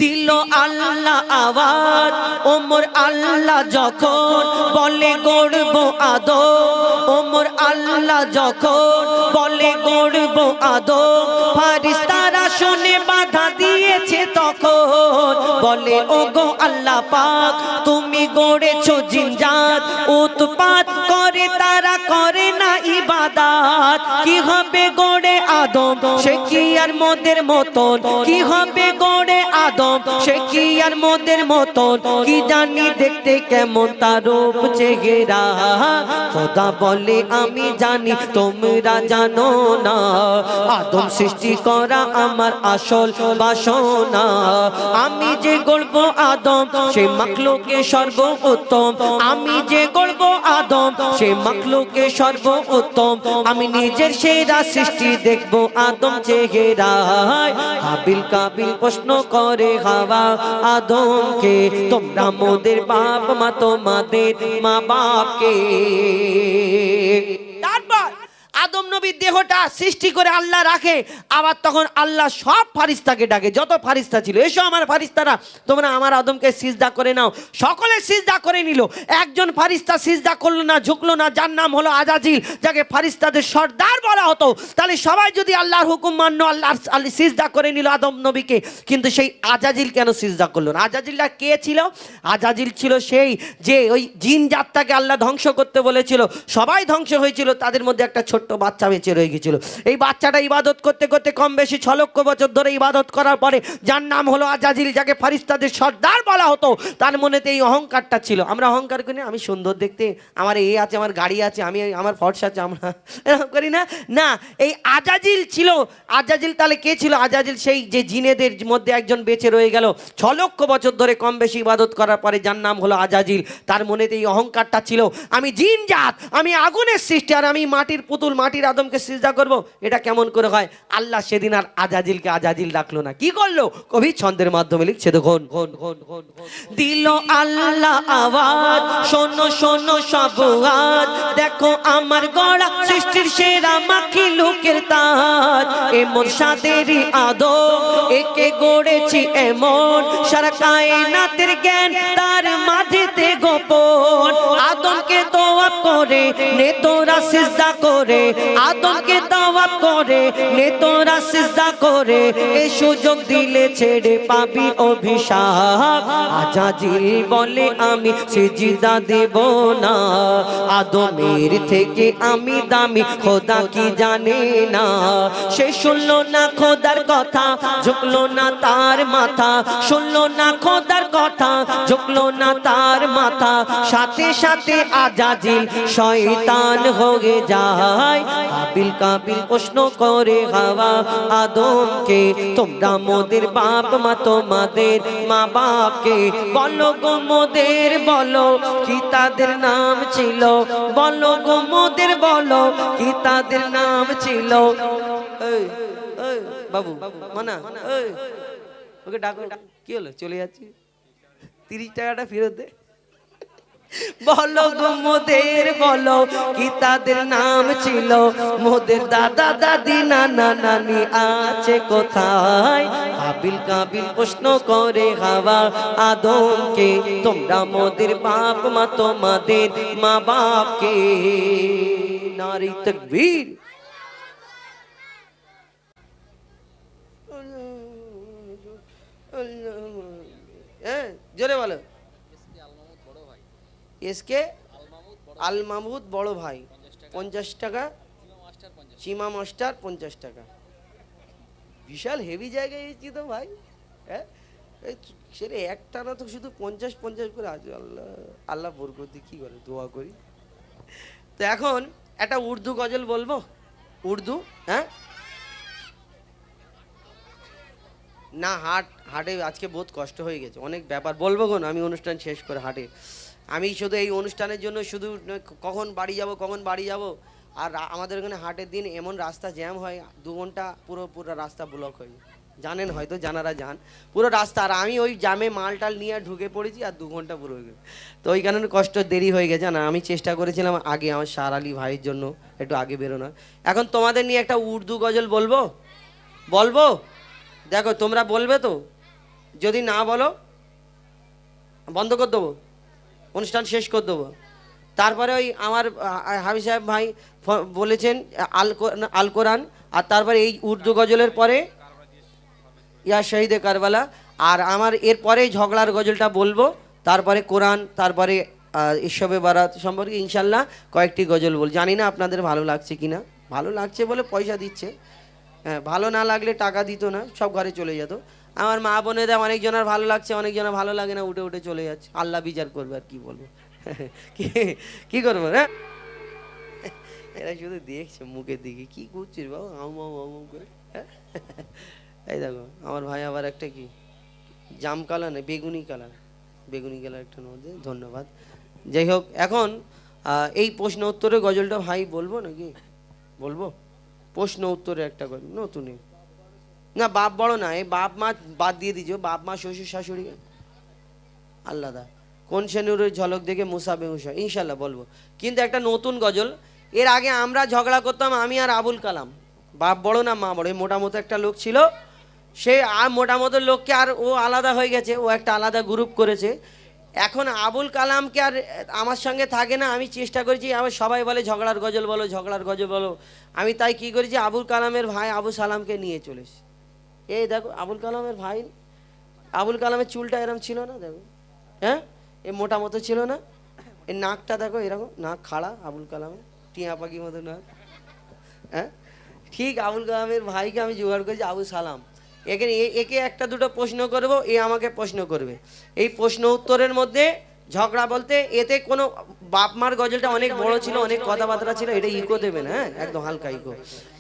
দিল আল্লাহ আওয়াজ ওমর আল্লাহ যখন বলে গড়ব আদম, ওমর আল্লাহ যখন বলে গড়ব আদম, ফারিস্তারা শুনে বাধা দিয়েছে তখন, বলে ওগো আল্লাহ পাক তুমি গড়েছো জিনজাত, উৎপাত করে তারা করে না ইবাদত, কি হবে গড়ে আদম সে কি আর মোদের মতন, কি হবে গড়ে আদম সে কি আর মোদের মতন, কি জানি দেখতে কেমন তার রূপ চেহারা, খোদা বলে আমি জানি তোমরা জানো না, আদম সৃষ্টি করা আমার আসল বাসনা, আমি যে গড়ব আদম সে মাখলুকে সর্বোত্তম, আমি যে গড়ব আদম সে মাখলুকে সর্বোত্তম, আমি নিজের সেরা সৃষ্টি দেখব আদম চেহারায়। হাবিল কাবিল প্রশ্ন করে হাওয়া আদমকে, তোমরা মোদের বাপ মা তোমাদের মা বাপকে। তারপর আদম নবীর দেহটা সৃষ্টি করে আল্লাহ রাখে, আবার তখন আল্লাহ সব ফারিস্তাকে ডাকে, যত ফারিস্তা ছিল এসো আমার ফারিস্তারা তোমরা আমার আদমকে সিজদা করে নাও। সকলে সিজদা করে নিল, একজন ফারিস্তা সিজদা করলো না, ঝুঁকলো না, যার নাম হলো আজাজিল, যাকে ফারিস্তাদের সর্দার বলা হতো। তাহলে সবাই যদি আল্লাহর হুকুম মানলো, আল্লাহ সিজদা করে নিল আদম নবীকে, কিন্তু সেই আজাজিল কেন সিজদা করলো না? আজাজিলটা কে ছিল? আজাজিল ছিল সেই যে ওই জিন জাতটাকে আল্লাহ ধ্বংস করতে বলেছিল, সবাই ধ্বংস হয়েছিল, তাদের মধ্যে একটা ছোট্ট বাচ্চা বেঁচে রয়ে গেছিল। এই বাচ্চাটা ইবাদত করতে করতে কম বেশি 6 লক্ষ বছর ধরে ইবাদত করার পরে, যার নাম হলো আজাজিল, যাকে ফারিস্তাদের সর্দার বলা হতো, তার মনেতে এই অহংকারটা ছিল। আমরা অহংকার করি না, আমি সুন্দর দেখতে, আমার এই আছে, আমার গাড়ি আছে, আমি আমার ফর্স আছে, আমরা এরকম করি না। না, এই আজাজিল ছিল। আজাজিল তাহলে কে ছিল? আজাজিল সেই যে জিনেদের মধ্যে একজন বেঁচে রয়ে গেল 6 লক্ষ বছর ধরে কম বেশি ইবাদত করার পরে, যার নাম হলো আজাজিল। তার মনেতে এই অহংকারটা ছিল, আমি জিন জাত, আমি আগুনের সৃষ্টি, আর আমি মাটির পুতুল, মাটির আদমকে সিজদা করব, এটা কেমন করে হয়? আল্লাহ সেদিন আর আজাজিলকে আজাজিল ডাকলো না, কি করলো? কবি ছন্দের মাধ্যমে লিখছে দেখুন। দিল আল্লাহ আওয়াজ শোনো শোনো সব আজ, দেখো আমার গড়া সৃষ্টির সেরা মাখলুকের তাজ, এমন সাদেরই আদম একে গড়েছি এমন, সারা কায়নাতের জ্ঞান তার মাঝেতে গোপন, আদমকে তওয়াব করে নে তোরা সিজদা করে, আদমকে তওয়াব করে নে তোরা সিজদা করে, এই সুযোগ দিলে ছেড়ে পাবি অভিশাপ, আজাজিল বলে আমি সিজদা দেব না, আদমের থেকে আমি দামি খোদা কি জানে না, সে শুনলো না খোদার কথা, ঝুঁকলো না তার মাথা, শুনলো না খোদার কথা, ঝুঁকলো না তার মাথা, সাথে সাথে আজাজিল শয়তান হয়ে যায়। হাবিল কাবিল প্রশ্ন করে হাওয়া আদমকে, তোমরা মোদের বাপ মা তোমাদের মা বাপকে, বলো গো মোদের বলো কি তাদের নাম ছিল, বলো গো মোদের বলো কি তাদের নাম ছিল। এই এই বাবু মানা, এই ওকে ডাকো, কি হলো? চলে যাচ্ছি, 30 টাকাটা ফেরত দে। বলো গো মোদের বলো কি তাদের নাম ছিল, মোদের দাদা দাদি নানা নানি আছে কোথায়? হাবিল কাবিল প্রশ্ন করে হাওয়া আদমকে, তোমরা মোদের বাপ মা তোমাদের মা বাপকে। নারী তাকবীর। হ্যাঁ জোরে বলো। এসকে আল মাহমুদ বড় ভাই 50 টাকা, চিমা মাস্টার 50 টাকা। বিশাল হেভি জায়গায় এসেছি তো ভাই। হ্যাঁ সেরে একটা না তো শুধু 50 করে আছে। আল্লাহ আল্লাহ বরকত কি করে দোয়া করি। তো এখন একটা উর্দু গজল বলবো, উর্দু। হ্যাঁ না হাটে আজকে বহুত কষ্ট হয়ে গেছে, অনেক ব্যাপার বলবো কোন আমি অনুষ্ঠান শেষ করে হাটে। আমি শুধু এই অনুষ্ঠানের জন্য শুধু কখন বাড়ি যাব। আর আমাদের ওখানে হাটের দিন এমন রাস্তা জ্যাম হয়, 2 ঘন্টা পুরো রাস্তা ব্লক হয়ে যায়। জানেন হয়তো, জানারা যান পুরো রাস্তা। আর আমি ওই জামে মালটাল নিয়ে ঢুকে পড়েছি আর 2 ঘন্টা পুরো হয়ে গেছে। তো ওই কারণে কষ্ট দেরি হয়ে গেছে না। আমি চেষ্টা করেছিলাম আগে আমার শাহ আলী ভাইয়ের জন্য একটু আগে বেরোনো। এখন তোমাদের নিয়ে একটা উর্দু গজল বলবো। দেখো তোমরা বলবে তো, যদি না বলো বন্ধ করে দেবো, অনুষ্ঠান শেষ করে দেবো। তারপরে ওই আমার হাবিব সাহেব ভাই বলেছেন আল কোরআন, আর তারপরে এই উর্দু গজলের পরে ইয়া শহীদে কারবালা, আর আমার এরপরে ঝগড়ার গজলটা বলবো, তারপরে কোরআন, তারপরে ইসবে বারাত সম্পর্কে ইনশাল্লাহ কয়েকটি গজল বল। জানি না আপনাদের ভালো লাগছে কিনা, ভালো লাগছে বলে পয়সা দিচ্ছে, হ্যাঁ ভালো না লাগলে টাকা দিত না, সব ঘরে চলে যেত। আমার মা বোনেরা অনেকজনের ভালো লাগছে, অনেকজনের ভালো লাগে না, উঠে চলে যাচ্ছে। আল্লাহ বিচার করবে, আর কি বলবো। কি করবো? হ্যাঁ এরা শুধু দেখছে মুখের দিকে, কি করছিস বাবু আম করে। এই দেখো আমার ভাই আবার একটা কি জাম কালার না বেগুনি কালার একটা মধ্যে। ধন্যবাদ। যাই হোক, এখন এই প্রশ্ন উত্তরে গজলটা ভাই বলবো নাকি বলবো? প্রশ্ন উত্তরে একটা গজল নতুন না, বাপ বড় না, এই বাপ মা বাদ দিয়ে দিছো, বাপ মা শ্বশুর শাশুড়ি আল্লাদা। কোন শ্রেণীর ঝলক দেখে মুসা বেহুসা ইনশাল্লাহ বলবো, কিন্তু একটা নতুন গজল। এর আগে আমরা ঝগড়া করতাম, আমি আর আবুল কালাম, বাপ বড় না মা বড়, এই মোটামতো একটা লোক ছিল। সে আর মোটামতো লোককে আর ও আলাদা হয়ে গেছে, ও একটা আলাদা গ্রুপ করেছে। এখন আবুল কালামকে আর আমার সঙ্গে থাকে না। আমি চেষ্টা করেছি, আমার সবাই বলে ঝগড়ার গজল বলো। আমি তাই কি করেছি, আবুল কালামের ভাই আবু সালামকে নিয়ে চলেছি। এই দেখো আবুল কালামের ভাই, আবুল কালামের চুলটা এরকম ছিল না, দেখো হ্যাঁ এ মোটা মতো ছিল না, এর নাকটা দেখো এরকম, নাক খাড়া আবুল কালামের, টিয়া পাখি মতো নাক। হ্যাঁ ঠিক আবুল কালামের ভাইকে আমি জোগাড় করেছি আবু সালাম। এখানে একে একটা দুটো প্রশ্ন করব, এ আমাকে প্রশ্ন করবে। এই প্রশ্ন উত্তরের মধ্যে ঝগড়া বলতে, এতে কোনো বাপ মার গজলটা অনেক বড় ছিল, অনেক কথাবার্তা ছিল, এটা ইকো দেবেন, হ্যাঁ একদম হালকা ইকো।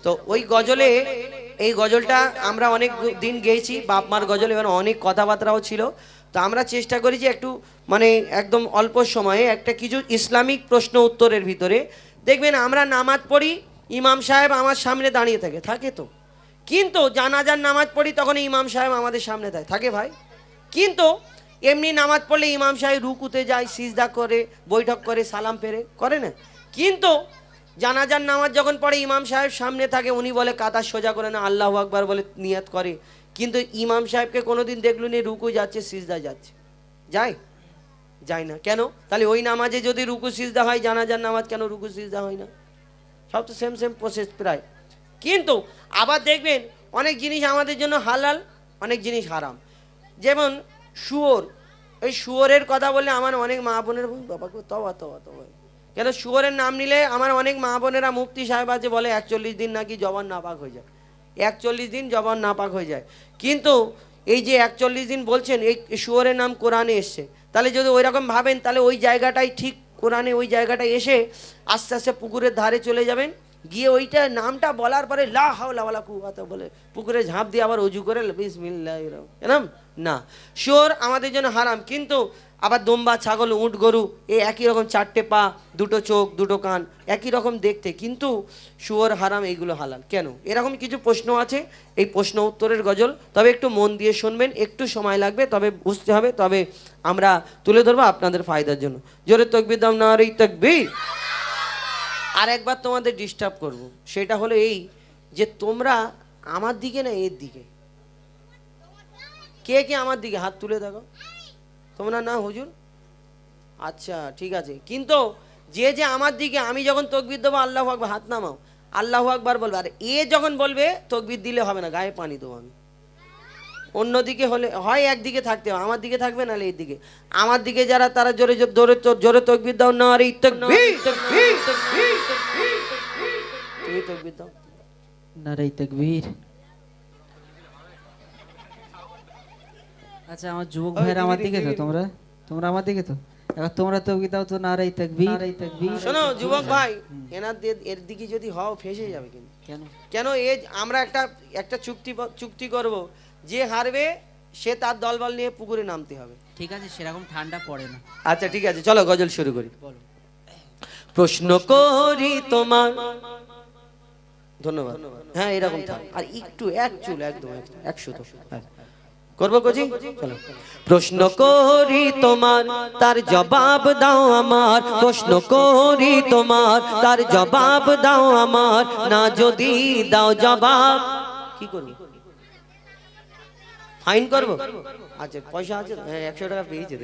তো ওই গজলে, এই গজলটা আমরা অনেক দিন গেয়েছি বাপ মার গজল, এবার অনেক কথাবার্তাও ছিল। তো আমরা চেষ্টা করেছি একটু মানে একদম অল্প সময়ে একটা কিছু ইসলামিক প্রশ্ন উত্তরের ভিতরে। দেখবেন আমরা নামাজ পড়ি, ইমাম সাহেব আমার সামনে দাঁড়িয়ে থাকে তো, কিন্তু জানাজার নামাজ পড়ি তখন ইমাম সাহেব আমাদের সামনে থাকে ভাই। কিন্তু এমনি নামাজ পড়লে ইমাম সাহেব রুকুতে যায়, সিজদা করে, বৈঠক করে, সালাম ফেরে করে না। কিন্তু জানাজার নামাজ যখন পড়ে ইমাম সাহেব সামনে থাকে, উনি বলে কাতার সোজা করে না, আল্লাহু আকবার বলে নিয়াত করে। কিন্তু ইমাম সাহেবকে কোনোদিন দেখলো নি রুকু যাচ্ছে, সিজদা যাচ্ছে, যায় না কেন? তাহলে ওই নামাজে যদি রুকু সিজদা হয়, জানাজার নামাজ কেন রুকু সিজদা হয় না? সব তো সেম প্রসেস প্রায়। কিন্তু আবার দেখবেন অনেক জিনিস আমাদের জন্য হালাল, অনেক জিনিস হারাম। যেমন শুয়োর, ওই শুয়োরের কথা বললে আমার অনেক মা বোনের বাবাকে তবা কেন শুয়োরের নাম নিলে আমার অনেক মা বোনেরা, মুফতি সাহেব আছে বলে 41 দিন নাকি জবান নাপাক হয়ে যায়, 41 দিন জবান নাপাক হয়ে যায়। কিন্তু এই যে 41 দিন বলছেন, এই শুয়োরের নাম কোরআনে এসছে। তাহলে যদি ওই রকম ভাবেন, তাহলে ওই জায়গাটাই ঠিক, কোরআনে ওই জায়গাটায় এসে আস্তে আস্তে পুকুরের ধারে চলে যাবেন, গিয়ে ওইটা নামটা বলার পরে লা হাওলা ওয়ালা কুওয়াতা বলে পুকুরে ঝাঁপ দিয়ে আবার ওযু করে বিসমিল্লাহির রহমানির রহিম না। শুয়োর আমাদের জন্য হারাম। কিন্তু আবার দম্বা, ছাগল, উট, গরু এই একই রকম, চারটে পা, দুটো চোখ, দুটো কান, একই রকম দেখতে, কিন্তু শুয়োর হারাম, এইগুলো হালাল কেন? এরকম কিছু প্রশ্ন আছে, এই প্রশ্ন উত্তরের গজল। তবে একটু মন দিয়ে শুনবেন, একটু সময় লাগবে, তবে বুঝতে হবে, তবে আমরা তুলে ধরবো আপনাদের ফায়দার জন্য। জোরে তাকবীর দাও, নারে তাকবীর। আর একবার তোমাদের ডিস্টার্ব করব, সেটা হলো এই যে তোমরা আমার দিকে না এর দিকে, কে কে আমার দিকে হাত তুলে দেখো। তোমরা না হুজুর, আচ্ছা ঠিক আছে, কিন্তু যে যে আমার দিকে, আমি যখন তকবির দেবো আল্লাহু আকবার, হাত নামাও, আল্লাহু আকবার বলবে, আর এ যখন বলবে তকবির দিলে হবে না, গায়ে পানি দেবো আমি। অন্যদিকে হলে হয় একদিকে থাকতে হবে, আমার দিকে থাকবে, নাহলে এর দিকে। আমার দিকে যারা, তারা জোরে জোরে জোরে তকবির দাও, নারে তাকবীর। তুমি তকবির দাও, নারে তাকবীর। আচ্ছা আমার যুবক ভাইরা আমার দিকে তো, তোমরা তোমরা আমার দিকে তো, এবার তোমরা তকবীর দাও তো, নারে তাকবীর। শোনো যুবক ভাই, এর দিকে যদি হও ফেসে যাবে কিন্তু। কেন? কেন? আমরা একটা চুক্তি করব, যে হারবে সে তার দলবল নিয়ে পুকুরে নামতে হবে। ঠিক আছে, সেরকম ঠান্ডা পড়ে না। আচ্ছা ঠিক আছে, চলো গজল শুরু করি। প্রশ্ন করি তোমার, ধন্যবাদ। হ্যাঁ এরকম থাক, আর একটু এক চুল, একদম 100 তো করবো কোচিং। চলো। প্রশ্ন করি তোমার, তার জবাব দাও আমার। প্রশ্ন করি তোমার, তার জবাব দাও আমার। না যদি দাও জবাব, কি করবো? ফাইন করবো? আচ্ছা পয়সা আছে, হ্যাঁ 100 টাকা পেয়েছে।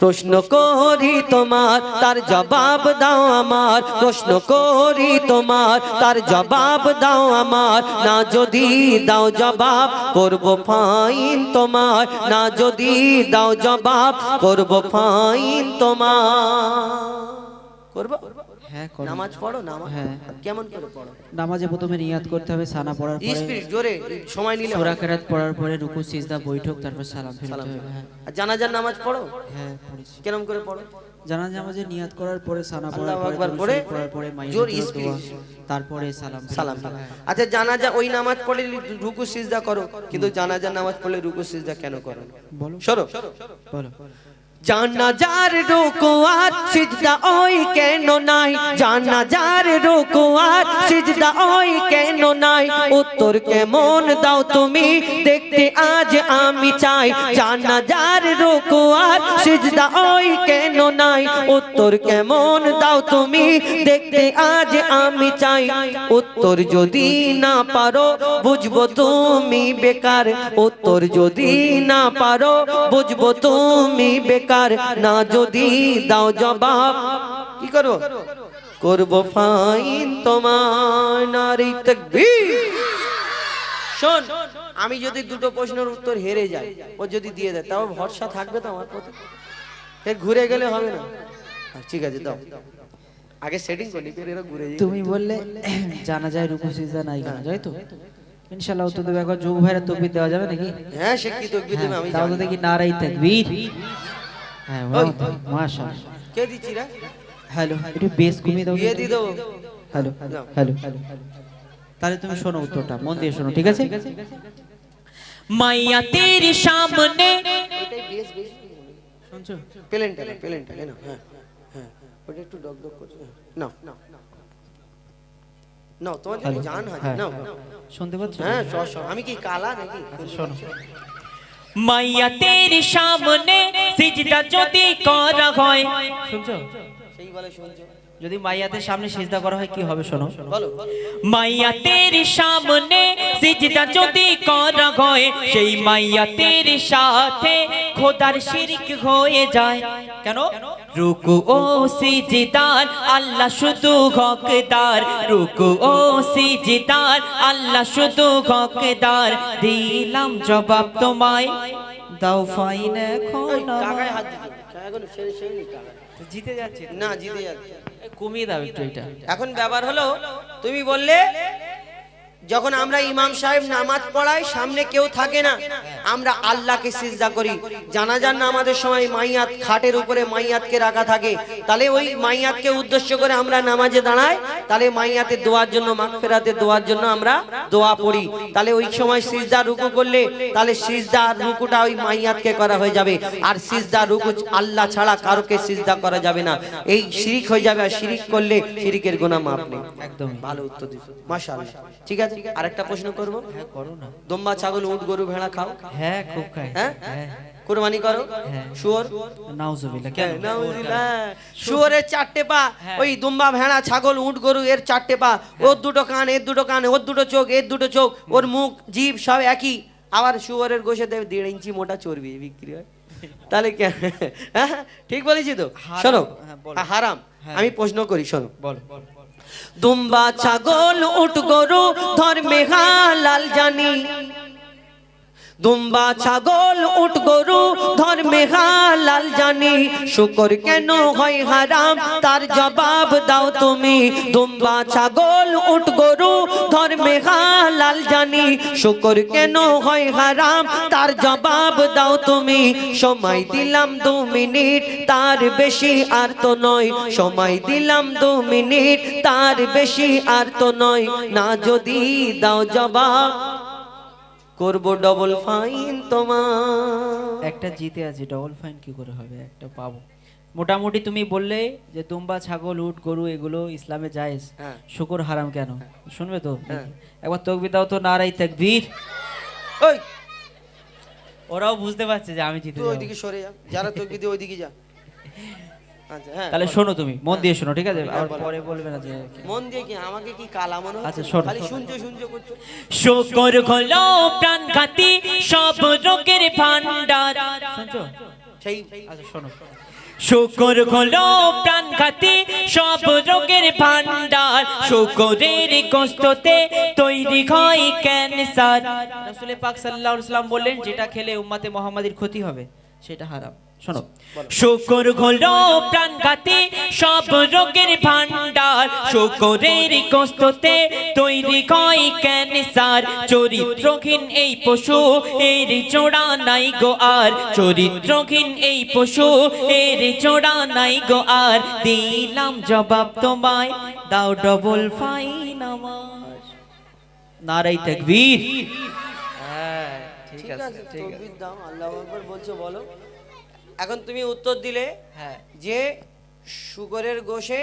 প্রশ্ন করি তোমার, তার জবাব দাও আমার। প্রশ্ন করি তোমার, তার জবাব দাও আমার। না যদি দাও জবাব, করবো ফাইন তোমার। না যদি দাও জবাব, করবো ফাইন তোমার। করবো? হ্যাঁ করো। নামাজ পড়ো, নামাজ হ্যাঁ। কেমন করে পড়ো? নামাজে প্রথমে নিয়াত করতে হবে, সানা পড়ার পরে স্পিড জোরে, সময় নিলে সূরা কিরাত পড়ার পরে রুকু সিজদা বৈঠক, তারপর সালাম ফিরতে সালাম। হবে। হ্যাঁ আর জানাজার নামাজ পড়ো? হ্যাঁ পড়েছি। কেরম করে পড়ো? জানাজা নামাজে নিয়াত করার পরে, সানা পড়ার আল্লাহু পরে, আকবার দুরূদ পড়ে, শরীফ পড়ার পরে, জোর মাইয়াতের স্পিড, দোয়া, তারপরে সালাম সালাম। হ্যাঁ। আচ্ছা জানাজা ওই নামাজ পড়ে রুকু সিজদা করো, কিন্তু জানাজার নামাজ পড়লে রুকু সিজদা কেন করো? বলো সরো। বলো। জানাজার রুকু আর সিজদা ওই কেন নাই? জানাজার রুকু আর সিজদা ওই কেন নাই? উত্তর কেমন দাও তুমি, দেখতে আজ আমি চাই। জানাজার রুকু আর সিজদা ওই কেন নাই? উত্তর কেমন দাও তুমি, দেখতে আজ আমি চাই। উত্তর যদি না পারো, বুঝবো তুমি বেকার। উত্তর যদি না পারো, বুঝবো তুমি বেকার। না যদি দাও জবাব, কি করবো? করবো ফাইন তোমার। নারে তাকবীর। শোন, আমি যদি দুটো প্রশ্নের উত্তর হেরে যাই, ও যদি দিয়ে দেয়, তাও ভরসা থাকবে তো আমার প্রতি? ফের ঘুরে গেলে হবে না। ঠিক আছে দাও, আগে সেটিং করি, ফের এরা ঘুরে যায়। তুমি বললে জানাজায় রুকু সিজদা নাই কেন, যাই তো ইনশাআল্লাহ উত্তর দেবে। একবার যুবক ভাইরা তাকবীর দেওয়া যাবে নাকি? হ্যাঁ সে কি তাকবীর দেবে আমি তাও তো জানি। দেখি নারে তাকবীর। হ্যাঁ ওই। মাশাআল্লাহ। কে দিচ্ছি রে? হ্যালো, একটু বেস কমিয়ে দাও। বিয়ে দিয়ে দেবো। Hello hello. তাহলে তুমি শোনো উত্তরটা, মন দিয়ে শোনো, ঠিক আছে? মাইয়া তেরি সামনে, এটাই বেশ বেশ শুনছো? প্লেনটা না, হ্যাঁ হ্যাঁ, ওটা একটু ডক ডক করছে। না না না, তোমার জন্য জান হাজির। হ্যাঁ, নাও শুনতে পাচ্ছ? হ্যাঁ সব। আমি কি কালা নাকি? শোনো। মাইয়া তেরি সামনে সিজদা যদি করা হয়, শুনছো? সেই বলে শুনছো? যদি মাইয়াদের সামনে সিজদা করা হয় কি হবে শোনো। বলো। মাইয়া তেরি সামনে সিজদা যদি করা হয়, সেই মাইয়া তেরি সাথে খোদার শিরক হয়ে যায়। কেন? রুকু ও সিজদার আল্লাহ শুধু হকদার। রুকু ও সিজদার আল্লাহ শুধু হকদার। দিলাম জবাব তোমায়, দাও ফাইন এখন টাকায় হাত দিচ্ছি এখন, সেই টাকা জিতে যাচ্ছে না, জিতে যাচ্ছে। কমিয়ে দাও একটু এটা। এখন ব্যাপার হলো, তুমি বললে যখন আমরা ইমাম সাহেব নামাজ পড়াই সামনে কেউ থাকে না, আমরা আল্লাহকে সিজদা করি। জানাজার নামাজের সময় মাইয়াত খাটের উপরে মাইয়াতকে রাখা থাকে, তাহলে ওই মাইয়াতকে উদ্দেশ্য করে আমরা নামাজে দাঁড়াই, তাহলে মাইয়াতের দোয়ার জন্য, মাগফিরাতের দোয়ার জন্য আমরা দোয়া পড়ি। তাহলে ওই সময় সিজদা রুকু করলে তাহলে সিজদা আর রুকুটা ওই মাইয়াতকে করা হয়ে যাবে, আর সিজদা রুকু আল্লাহ ছাড়া কারোকে সিজদা করা যাবে না, এই শিরিক হয়ে যাবে। আর শিরিক করলে শিরিকের গুনাহ মাফ নেই। একদম ভালো উত্তর দিছো, মাশাআল্লাহ। ঠিক আছে, আরেকটা প্রশ্ন করব। হ্যাঁ করো না। দম্বা, ছাগল, উট, গরু, ভেড়া খাও? হ্যাঁ খুব খাই। হ্যাঁ, হ্যাঁ কুরবানি করো? হ্যাঁ। শুয়োর? নাউজুবিল্লাহ, কেন? নাউজুবিল্লাহ। শুয়োরের চারটে পা, ওই দুম্বা, ভেড়া, ছাগল, উট, গরু এর চারটে পা, ওর দুটো কান, এর দুটো কান, ওর দুটো চোখ, এর দুটো চোখ, ওর মুখ, জিভ সব একই। আবার শুয়োরের গোশে 1.5 ইঞ্চি মোটা চর্বি বিক্রি হয়, তাহলে হ্যাঁ ঠিক বলেছি তো? শোনো, হারাম। আমি প্রশ্ন করি, শোনো। বল। দুম্বা, ছাগল, উট, গরু ধর্মে হালাল জানি। দুম্বা, ছাগল, উট, গরু ধর্মে হালাল জানি, শুকর কেন হয় হারাম তার জবাব দাও তুমি। দুম্বা, ছাগল, উট, গরু ধর্মে হালাল জানি, শুকর কেন হয় হারাম তার জবাব দাও তুমি। সময় দিলাম 2 মিনিট, তার বেশি আর তো নয়। সময় দিলাম 2 মিনিট, তার বেশি আর তো নয়। না যদি দাও জবাব করব ডবল ফাইন তোমার। একটা জিতে আছি, ডবল ফাইন কি করে হবে? একটা পাবো। মোটামুটি তুমি বললে যে দুম্বা, ছাগল, উট, গরু এগুলো ইসলামে জায়েজ, হ্যাঁ। শুকর হারাম কেন? শুনবে তো? হ্যাঁ। একবার তাকবীর দাও তো, নারায়ে তাকবীর। ওই ওরাও বুঝতে পারছে যে আমি জিতে তুই যাবো। ওইদিকে সরে যা, যারা তোকে দিয়ে ওইদিকে যা। আচ্ছা, হ্যাঁ, তাহলে শোনো, তুমি মন দিয়ে শোনো, ঠিক আছে? আর বলো। পরে বলবে না যে মন দিয়ে কি আমাকে কি কালা মনে হচ্ছে? আচ্ছা, শোনো। খালি শুনছো শুনছো করছো। শুকর হলো প্রাণঘাতী সব রোগের ভান্ডার। শুনছো? সেই আচ্ছা শোনো। শুকর হলো প্রাণঘাতী সব রোগের ভান্ডার, শুকরের গোশতে তৈরি হয় ক্যান্সার। রাসূল পাক সাল্লাল্লাহু আলাইহি ওয়াসাল্লাম বললেন যেটা খেলে উম্মতে মুহাম্মাদির ক্ষতি হবে সেটা হারাম। শোনো। শুকর হলো প্রাণঘাতী সব রোগের ভান্ডার, শুকরের গোশতে তৈরি হয় ক্যান্সার। চরিত্রহীন এই পশু এর জোড়া নাই গো আর, চরিত্রহীন এই পশু এর জোড়া নাই গো আর। দিলাম জবাব তোমায়, দাও ডবল ফাইন আমার। নারায়ে তাকবীর। হ্যাঁ ঠিক আছে, তাকবীর দাও, আল্লাহু আকবার বলছো, বলো। এখন তুমি উত্তর দিলে হ্যাঁ। যে শুকরের গোশে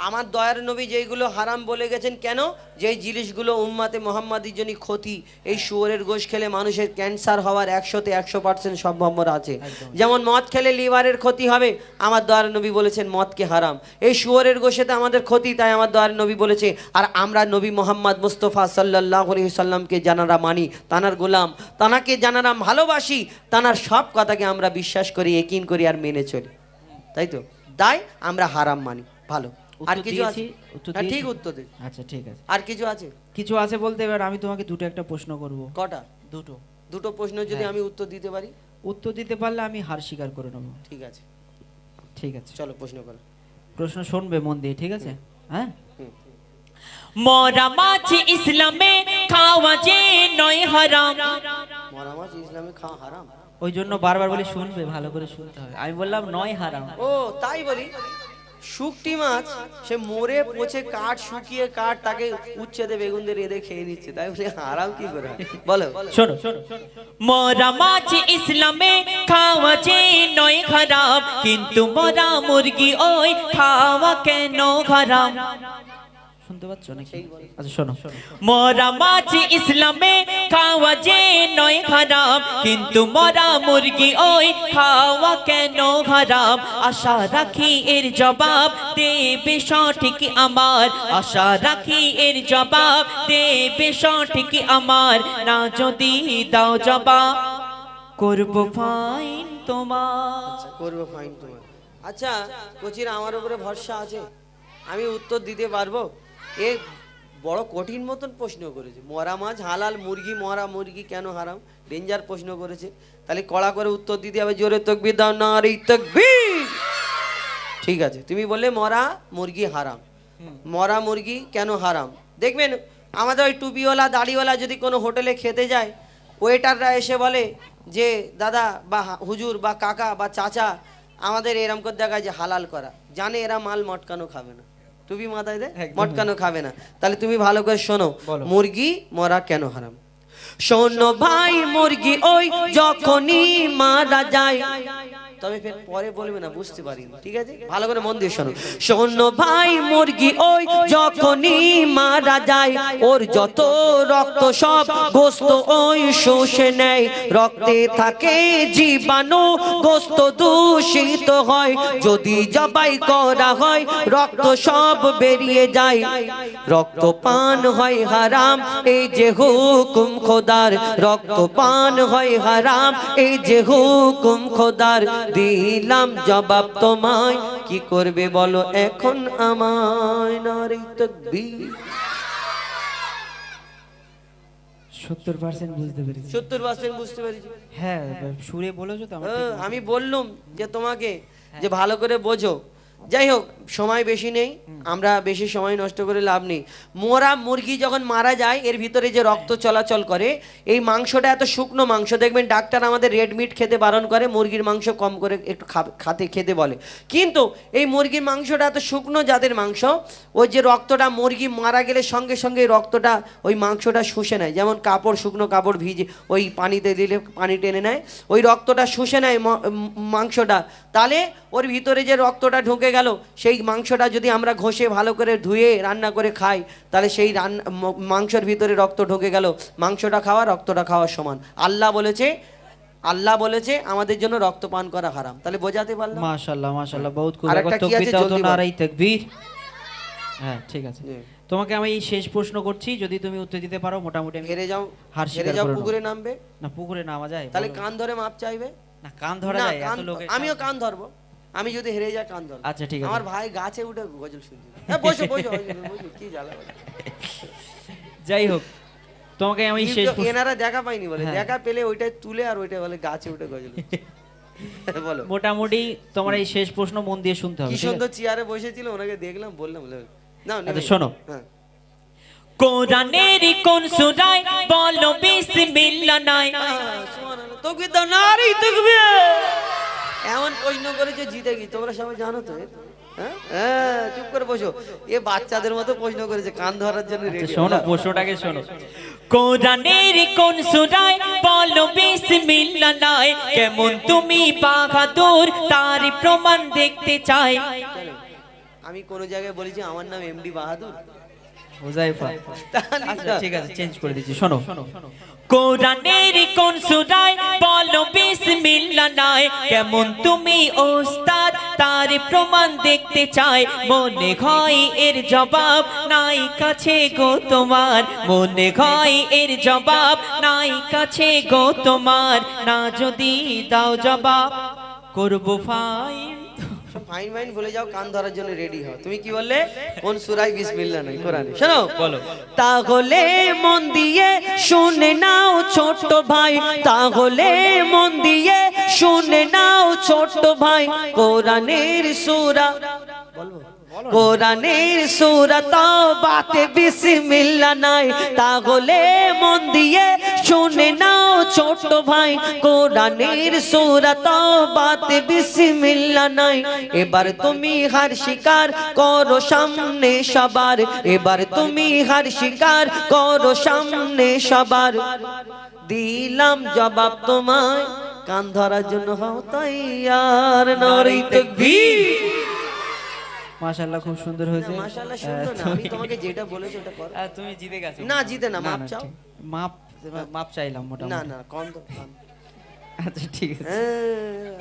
আমার দয়ার নবী যেইগুলো হারাম বলে গেছেন, কেন? যেই জিনিসগুলো উম্মাতে মুহাম্মাদির জন্য ক্ষতি, এই শুয়োরের গোশ খেলে মানুষের ক্যান্সার হওয়ার 100তে 100% সম্ভাবনা আছে। যেমন মদ খেলে লিভারের ক্ষতি হবে, আমার দয়ার নবী বলেছেন মদকে হারাম। এই শুয়োরের গোশেতে আমাদের ক্ষতি, তাই আমার দয়ার নবী বলেছে। আর আমরা নবী মোহাম্মদ মুস্তাফা সাল্লাল্লাহু আলাইহি সাল্লামকে জানারা মানি, তানার গোলাম, তানাকে জানারা ভালোবাসি, তানার সব কথাকে আমরা বিশ্বাস করি, ইয়াকিন করি আর মেনে চলি, তাই তো? তাই আমরা হারাম মানি। ভালো। আর কিছু আছে? হ্যাঁ, ঠিক উত্তর দে। আচ্ছা ঠিক আছে। আর কিছু আছে? কিছু আছে বলতে, এবার আমি তোমাকে দুটো একটা প্রশ্ন করব। কটা? দুটো প্রশ্ন যদি আমি উত্তর দিতে পারি? উত্তর দিতে পারলে আমি হার স্বীকার করে নেব। ঠিক আছে, ঠিক আছে, চলো প্রশ্ন করো। প্রশ্ন শুনবে মন দিয়ে, ঠিক আছে? হ্যাঁ। মরা মাছ ইসলামে খাওয়া যে নয় হারাম। মরা মাছ ইসলামে খাওয়া হারাম? ওই জন্য বারবার বলি শুনবে, ভালো করে শুনতে হবে। আমি বললাম নয় হারাম। ও তাই বলি। শুকটি মাছ সে মরে পচে কাঠ শুকিয়ে কাঠ তাকে উচ্ছেদে বেগুন দিয়ে রেঁধে খেয়ে নিচ্ছে, তাই বলে হারাম কি করে হয়? বলো। শোনো। মরা মাছ ইসলামে খাওয়া যে নয় হারাম, কিন্তু মরা মুরগি ওই খাওয়া কেন হারাম? শুনতে পাচ্ছ নাকি? আচ্ছা শোনো। মরা মাছ ইসলামে খাওয়া যে নয় হারাম, কিন্তু মরা মুরগি ওই খাওয়া কেন হারাম? আশা রাখি এর জবাব দেবে সঠিক আমার, আশা রাখি এর জবাব দেবে সঠিক আমার। না যদি দাও জবাব করব ফাইন তোমার। আচ্ছা, করবো ফাইন তোমার। আচ্ছা কোচির, আমার উপরে ভরসা আছে? আমি উত্তর দিতে পারবো? এ বড় কঠিন মতন প্রশ্ন করেছে। মরা মাছ হালাল, মুরগি মরা মুরগি কেন হারাম? ডেঞ্জার প্রশ্ন করেছে। তাহলে কড়া করে উত্তর দিতে হবে। জোরে তাকবীর দাও, নারে তাকবীর। ঠিক আছে, তুমি বললে মরা মুরগি হারাম। মরা মুরগি কেন হারাম? দেখবেন আমাদের ওই টুপিওয়ালা দাড়িওয়ালা যদি কোনো হোটেলে খেতে যায়, ওয়েটাররা এসে বলে যে দাদা বা হুজুর বা কাকা বা চাচা, আমাদের এরম করে দেখায় যে হালাল করা, জানে এরা মাল মটকানো খাবে না, টুপি মাথায় দেয়, মটকানো খাবে না। তাহলে তুমি ভালো করে শোনো, মুরগি মরা কেন হারাম। শোনো ভাই, মুরগি ওই যখনই মারা যায়, তবে ফের পরে বলবে না, বুঝতে পারিনি, ঠিক আছে, ভালো করে মন দিয়ে শোনো। শোনো ভাই, মুরগি ওই যখনই মারা যায়, ওর যত রক্ত সব গোস্ত ওই শুষে নেয়, রক্তে থাকে জীবাণু, গোস্ত দূষিত হয়, যদি জবাই করা হয় রক্ত সব বেরিয়ে যায়, রক্ত পান হয় হারাম, এই যে হুকুম খোদার, রক্ত পান হয় হারাম, এই যে হুকুম খোদার। দিলাম জবাব তোমায়, কি করবে বলো এখন আমায়, নারে তাকবীর। 70% বুঝতে পেরেছি। 70% বুঝতে পেরেছি। হ্যাঁ, সুরে বলেছো তো আমার ঠিক মতো। আমি বললাম যে তোমাকে যে ভালো করে বোঝো। যাই হোক, সময় বেশি নেই, আমরা বেশি সময় নষ্ট করে লাভ নেই। মোরা মুরগি যখন মারা যায়, এর ভিতরে যে রক্ত চলাচল করে, এই মাংসটা এত শুকনো মাংস, দেখবেন ডাক্তার আমাদের রেড মিট খেতে বারণ করে, মুরগির মাংস কম করে একটু খেতে বলে। কিন্তু এই মুরগির মাংসটা এত শুকনো জাতের মাংস, ওই যে রক্তটা মুরগি মারা গেলে সঙ্গে সঙ্গে রক্তটা ওই মাংসটা শুষে নেয়, যেমন কাপড়, শুকনো কাপড় ভিজে ওই পানিতে দিলে পানি টেনে নেয়, ওই রক্তটা শুষে নেয় মাংসটা। তাহলে ওর ভিতরে যে রক্তটা ঢুকে গেল, সেই মাংসটা যদি আমরা ঘষে ভালো করে ধুয়ে রান্না করে খাই, তাহলে সেই মাংসের ভিতরে রক্ত ঢুকে গেল, মাংসটা খাওয়া রক্তটা খাওয়ার সমান। আল্লাহ বলেছে আমাদের জন্য রক্ত পান করা হারাম। তাহলে বোঝাতে পারলাম? মাশাআল্লাহ, মাশাআল্লাহ, বহুত খুব। আরেকটা কি আছে জলদি বলো। নারাই তাকবীর। হ্যাঁ, ঠিক আছে। তোমাকে আমি এই শেষ প্রশ্ন করছি, যদি তুমি উত্তর দিতে পারো মোটামুটি আমি হেরে যাও, হার হেরে স্বীকার যাও, করে নেব। পুকুরে নামবে। না, পুকুরে নামা যায়? তাহলে বলো। কান ধরে মাপ চাইবে। না, কান ধরা না, যায়? এত লোকে আমিও কান ধরবো, আমি যদি হেরে যাই কান ধরবো। আচ্ছা, ঠিক আছে। আমার ভাই গাছে উঠে গজল শুনছে। হ্যাঁ, বসো বসো বসো, কি জ্বালা। যাই হোক, তোমাকে আমি শেষ কিন্তু এনারা দেখা পাইনি বলে, হ্যাঁ। দেখা পেলে ওইটা তুলে আর ওইটা বলে গাছে উঠে গজল। বলো। মোটামুটি তোমার এই শেষ প্রশ্ন মন দিয়ে শুনতে হবে, কি ঠিক আছে? সুন্দর চেয়ারে বসেছিল, ওনাকে দেখলাম, বললাম না। আচ্ছা, শোনো। হ্যাঁ। কোরআনের কোন সূরায় বলো বিসমিল্লাহ নাই? সুবহানাল্লাহ, তাকবীর দাও, নারী তাকবীর। এমন প্রশ্ন করেছে জিতে গেছি, তোমরা সবাই জানো তো? হ্যাঁ হ্যাঁ, চুপ করে বসো। এ বাচ্চাদের মতো প্রশ্ন করেছে, কান ধরার জন্য আচ্ছা, রেডি। শোনো, প্রশ্নটাকে শোনো। কোরআনের কোন সূরায় বলো বিসমিল্লাহ নাই? কেমন তুমি বাহাদুর, তার প্রমাণ দেখতে চাই। আমি কোন জায়গায় বলেছি আমার নাম এমডি বাহাদুর? হুযায়ফা। আচ্ছা, ঠিক আছে, চেঞ্জ করে দিচ্ছি, শোনো। কোরআনের কোন সূরায় বলো বিসমিল্লাহ নাই? কেমন তুমি ওস্তাদ, তার প্রমাণ দেখতে চাই। মনে হয় এর জবাব নাই কাছে গো তোমার, মনে হয় এর জবাব নাই কাছে গো তোমার। না যদি দাও জবাব করব ফাইন। ফাইন ফাইন ভুলে যাও, কান ধরার জন্য রেডি হও। তুমি কি বললে? কোন সূরায় বিসমিল্লাহ নাই কোরআনে? শোনো, বলো। তাহলে মন দিয়ে শুনে নাও ছোট ভাই, তাহলে মন দিয়ে শুনে নাও ছোট ভাই, কোরআনের সূরা, বলবো কোরআনের সূরা তাওবাতে বিসমিল্লাহ নাই, তাহলে মন দিয়ে শুনে নাও ছোট ভাই, কোরআনের সূরা তাওবাতে বিসমিল্লাহ নাই। এবার তুমি হার স্বীকার করো সামনে সবার, এবার তুমি হার স্বীকার করো সামনে সবার। দিলাম জবাব তোমায়, কান ধরার জন্য হও তৈয়ার, নারে তাকবীর। মাশাআল্লাহ, খুব সুন্দর হয়েছে। মাশাআল্লাহ সুন্দর না, আমি তোমাকে যেটা বলেছি ওটা করো। তুমি জিতে গেছো। না, জিতে না, মাপ চাও। ঠিক। মাপ চাইলাম মোটামুটি। না কম তো কম। আচ্ছা, ঠিক আছে।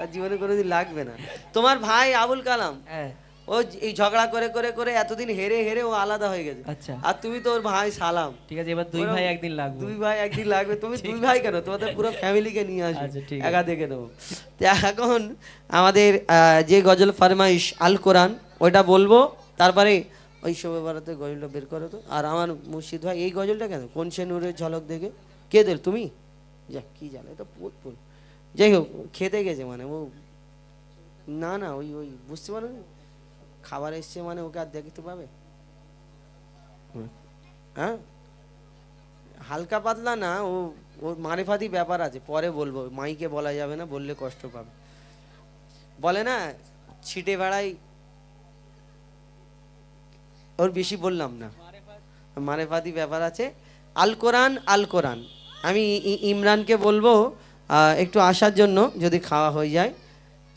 আর জীবনে কোনোদিন লাগবে না। তোমার ভাই আবুল কালাম, হ্যাঁ, ও এই ঝগড়া করে করে করে এতদিন হেরে হেরে ও আলাদা হয়ে গেছে। আচ্ছা, আর তুমি তো ওর ভাই সালাম। ঠিক আছে, এবার দুই ভাই একদিন লাগবে। দুই ভাই একদিন লাগবে। তুমি দুই ভাই কেন, তোমাদের পুরো ফ্যামিলিকে নিয়ে আসবে, আচ্ছা, ঠিক আছে। একা দেখে নেবো। তো এখন আমাদের যে গজল ফরমাইশ আল কোরআন, ওইটা বলবো, তারপরে ওই শোবে বারাতে গজলটা বের করো তো। আর আমার মুর্শিদ ভাই, এই গজলটা কেন, কোন সে নূরের ঝলক দেখে, কে দিল তুমি? যা কি জানো, এটা পুত। যাই হোক, খেতে গেছে মানে ও, না ওই ওই বুঝতে পারো, খাবার এসছে মানে ওকে আর দেখতে পাবে। হ্যাঁ, হালকা পাতলা না, ওর মারেফাতি ব্যাপার আছে, পরে বলবো, মাইকে বলা যাবে না, বললে কষ্ট পাবে। বলে না ছিটে বেড়াই, ওর বেশি বললাম না, মারেফাতি ব্যাপার আছে। আল কোরআন, আল কোরআন। আমি ইমরানকে বলবো একটু আসার জন্য, যদি খাওয়া হয়ে যায়।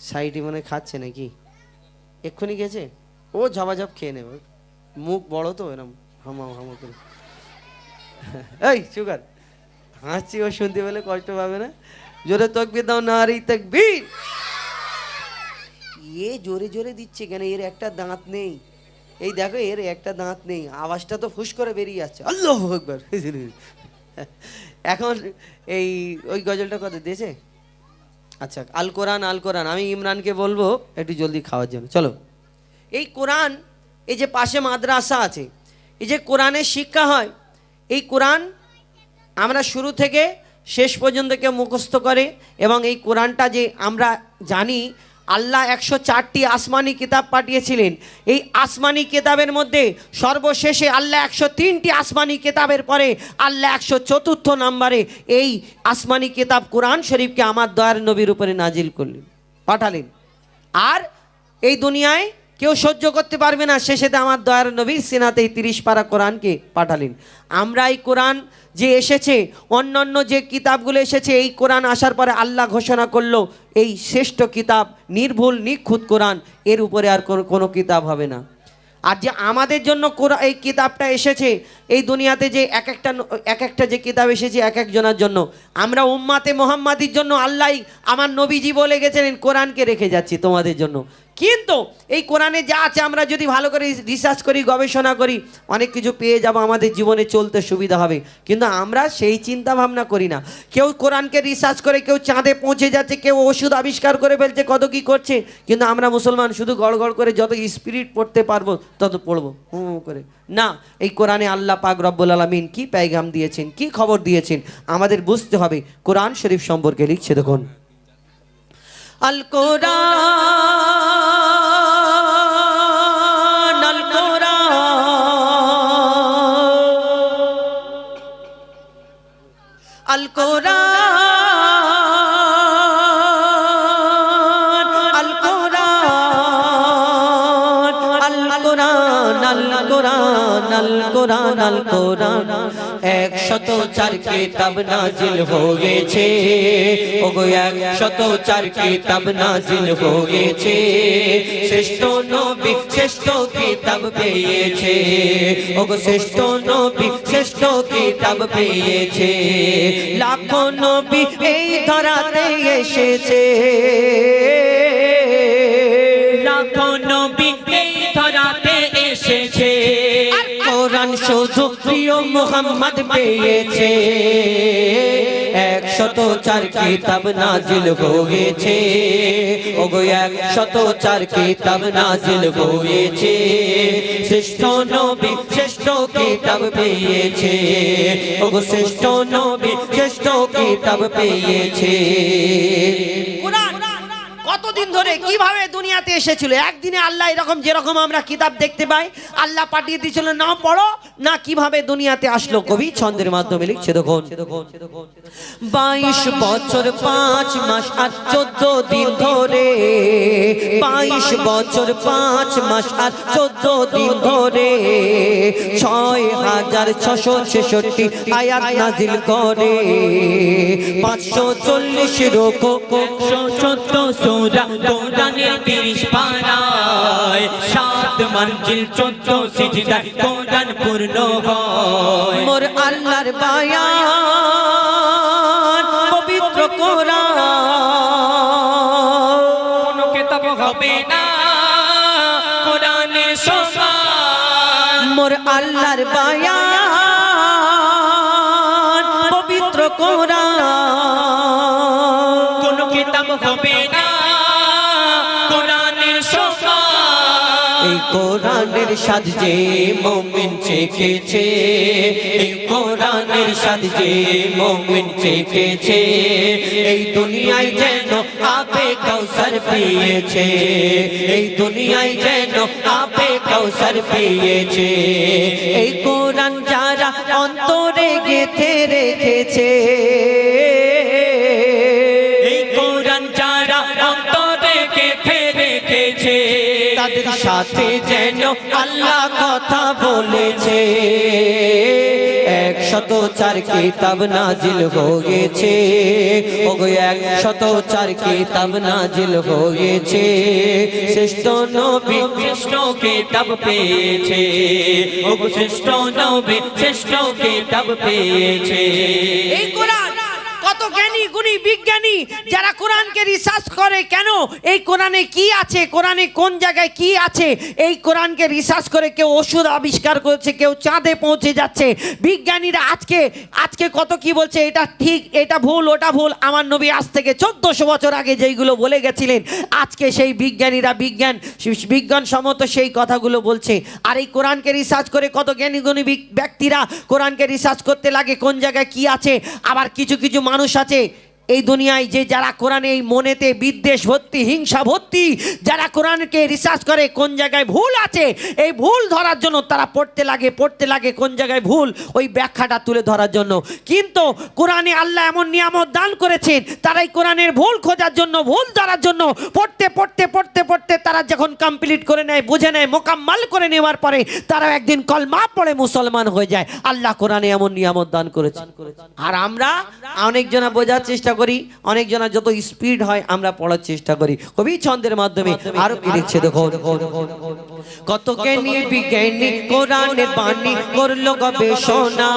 সাইডে মনে খাচ্ছে নাকি, এক্ষুনি গেছে, ও ঝাপাঝাপ খেয়ে নেবে, মুখ বড় তো এরম হামাও হামা করে। এই সুগার হাসছি, ও শুনতে পেলে কষ্ট পাবে না। জোরে তাকবীর দাও, নারী তাকবীর। এ জোরে জোরে দিচ্ছে কেন? এর একটা দাঁত নেই, এই দেখো এর একটা দাঁত নেই, আওয়াজটা তো ফুস করে বেরিয়ে যাচ্ছে। আল্লাহু আকবার। এখন এই ওই গজলটা কত দিয়েছে? আচ্ছা, আল কোরআন, আল কোরআন। আমি ইমরানকে বলবো একটু জলদি খাওয়ার জন্য। চলো, এই কোরআন, এই যে পাশে মাদ্রাসা আছে, এই যে কোরআনের শিক্ষা হয়, এই কোরআন আমরা শুরু থেকে শেষ পর্যন্ত কেউ মুখস্থ করে। এবং এই কোরআনটা যে আমরা জানি, আল্লাহ 104টি আসমানি কিতাব পাঠিয়েছিলেন। এই আসমানি কিতাবের মধ্যে সর্বশেষে আল্লাহ 103টি আসমানি কিতাবের পরে আল্লাহ 104 নম্বরে এই আসমানি কিতাব কোরআন শরীফকে আমার দয়ার নবীর উপরে নাজিল করলেন, পাঠালেন। আর এই দুনিয়ায় কেউ সহ্য করতে পারবে না, শেষেতে আমার দয়ার নবীর সিনাতে এই 30 পারা কোরআনকে পাঠালেন। আমরা এই কোরআন যে এসেছে, অন্যান্য যে কিতাবগুলো এসেছে, এই কোরআন আসার পরে আল্লাহ ঘোষণা করলো এই শ্রেষ্ঠ কিতাব, নির্ভুল নিখুঁত কোরআন, এর উপরে আর কোনো কিতাব হবে না। আর যে আমাদের জন্য এই কিতাবটা এসেছে, এই দুনিয়াতে যে এক একটা যে কিতাব এসেছে এক একজনের জন্য, আমরা উম্মাতে মোহাম্মদীর জন্য আল্লাহ আমার নবীজি বলে গেছিলেন কোরআনকে রেখে যাচ্ছি তোমাদের জন্য। কিন্তু এই কোরআনে যা আছে আমরা যদি ভালো করে রিসার্চ করি, গবেষণা করি, অনেক কিছু পেয়ে যাব, আমাদের জীবনে চলতে সুবিধা হবে। কিন্তু আমরা সেই চিন্তা ভাবনা করি না। কেউ কোরআনকে রিসার্চ করে, কেউ চাঁদে পৌঁছে যাচ্ছে, কেউ ওষুধ আবিষ্কার করে ফেলছে, কত কি করছে। কিন্তু আমরা মুসলমান শুধু গড়গড় করে যত স্পিরিট পড়তে পারবো তত পড়বো করে না। এই কোরআনে আল্লাহ পাক রব্বুল আলামিন কি পেগাম দিয়েছেন, কি খবর দিয়েছেন, আমাদের বুঝতে হবে। কোরআন শরীফ সম্পর্কে লিখছে, দেখুন, আল কোরআন, আল কোরআন, আল কোরআন, আল কোরআন, আল কোরআন, আল কোরআন, আল কোরআন, আল কোরআন। 104 কিতাব নাজিল হয়েছে, ওগো 104 কিতাব নাজিল হয়েছে। শ্রেষ্ঠ নবী শ্রেষ্ঠ কিতাব পেয়েছে, ওগো শ্রেষ্ঠ নবী শ্রেষ্ঠ কিতাব পেয়েছে। লাখো নবী এই ধরাতে এসেছে, লাখো নবী এই ধরাতে এসেছে। কোরআন শুধু প্রিয় মুহাম্মদ পেয়েছে। 104 কিতাব নাজিল হয়েছে, ওগো 104 কিতাব নাজিল হয়েছে। শ্রেষ্ঠ নবী শ্রেষ্ঠ কিতাব পেয়েছে, ওগো শ্রেষ্ঠ নবী শ্রেষ্ঠ কিতাব পেয়েছে। কোরআন কতদিন ধরে কিভাবে দুনিয়াতে এসেছিল? একদিনে আল্লাহ এরকম যেরকম আমরা কিতাব দেখতে পাই আল্লাহ পাঠিয়ে দিয়েছিল, না পড়ো না কিভাবে দুনিয়াতে আসলো। কবি ছন্দের মাধ্যমে লিখছে, দেখুন, 22 বছর 5 মাস আর 14 দিন ধরে, 22 বছর 5 মাস আর 14 দিন ধরে 6666 আয়াত নাজিল করে। 540 রুকু, 114 সূরা কোরআনের 30 পারায়, 7 মঞ্জিল 14 সিজদা কোরআন পূর্ণ হয়। মোর আল্লাহর বায়ান পবিত্র কোরআন, কোন কিতাব হবে না কোরআনের সমান। মোর আল্লাহর বায়ান পবিত্র কোরআন, কোন কিতাব হবে না কোরআনের সমান। এই কোরআনের স্বাদ যে মুমিন চেখেছে, এই কোরআনের স্বাদ যে মুমিন চেখেছে, এই দুনিয়ায় যেন আপে কাউসার পেয়েছে, এই দুনিয়ায় যেন আপে কাউসার পেয়েছে। এই কোরআন যারা অন্তরে গেঁথে রেখেছে, এই কোরআন যারা অন্তরে গেঁথে রেখেছে, তাদের সাথে যেন আল্লাহ কথা বলেছে। 104 কিতাব নাজিল হয়েছে, ওগো 104 কিতাব নাজিল হয়েছে। শ্রেষ্ঠ নবী শ্রেষ্ঠ কিতাব পেয়েছে, ও শ্রেষ্ঠ নবী শ্রেষ্ঠ কিতাব পেয়েছে। এই কোরআন কত জ্ঞানী গুণী বিজ্ঞানী যারা কোরআনকে রিসার্চ করে, কেন এই কোরআনে কি আছে, কোরআনে কোন জায়গায় কি আছে, এই কোরআনকে রিসার্চ করে কেউ ওষুধ আবিষ্কার করেছে, কেউ চাঁদে পৌঁছে যাচ্ছে। বিজ্ঞানীরা আজকে কত কি বলছে, এটা ঠিক, এটা ভুল, ওটা ভুল। আমার নবী আজ থেকে 1400 বছর আগে যেইগুলো বলে গেছিলেন, আজকে সেই বিজ্ঞানীরা বিজ্ঞানসম্মত সেই কথাগুলো বলছে। আর এই কোরআনকে রিসার্চ করে কত জ্ঞানী গুণী ব্যক্তিরা কোরআনকে রিসার্চ করতে লাগে কোন জায়গায় কি আছে। আবার কিছু কিছু মানুষ আছে এই দুনিয়ায় যে যারা কোরআনে এই মনেতে বিদ্বেষ ভর্তি, হিংসা ভর্তি, যারা কোরআনকে রিসার্চ করে কোন জায়গায় ভুল আছে, এই ভুল ধরার জন্য তারা পড়তে লাগে কোন জায়গায় ভুল, ওই ব্যাখ্যাটা তুলে ধরার জন্য। কিন্তু কোরআনে আল্লাহ এমন নিয়ামত দান করেছেন, তারা এই কোরআনের ভুল খোঁজার জন্য, ভুল ধরার জন্য পড়তে তারা যখন কমপ্লিট করে নেয়, বুঝে নেয়, মোকাম্মাল করে নেওয়ার পরে তারা একদিন কলমা পড়ে মুসলমান হয়ে যায়। আল্লাহ কোরআনে এমন নিয়ামত দান করেছেন। আর আমরা অনেকজনা বোঝার চেষ্টা করি, অনেকজনা যত স্পিড হয় আমরা পড়ার চেষ্টা করি। কবি ছন্দের মাধ্যমে আরো কি লিখছে দেখো, কত জ্ঞানী বিজ্ঞানী কোরআনের বাণী করলো গবেষণা,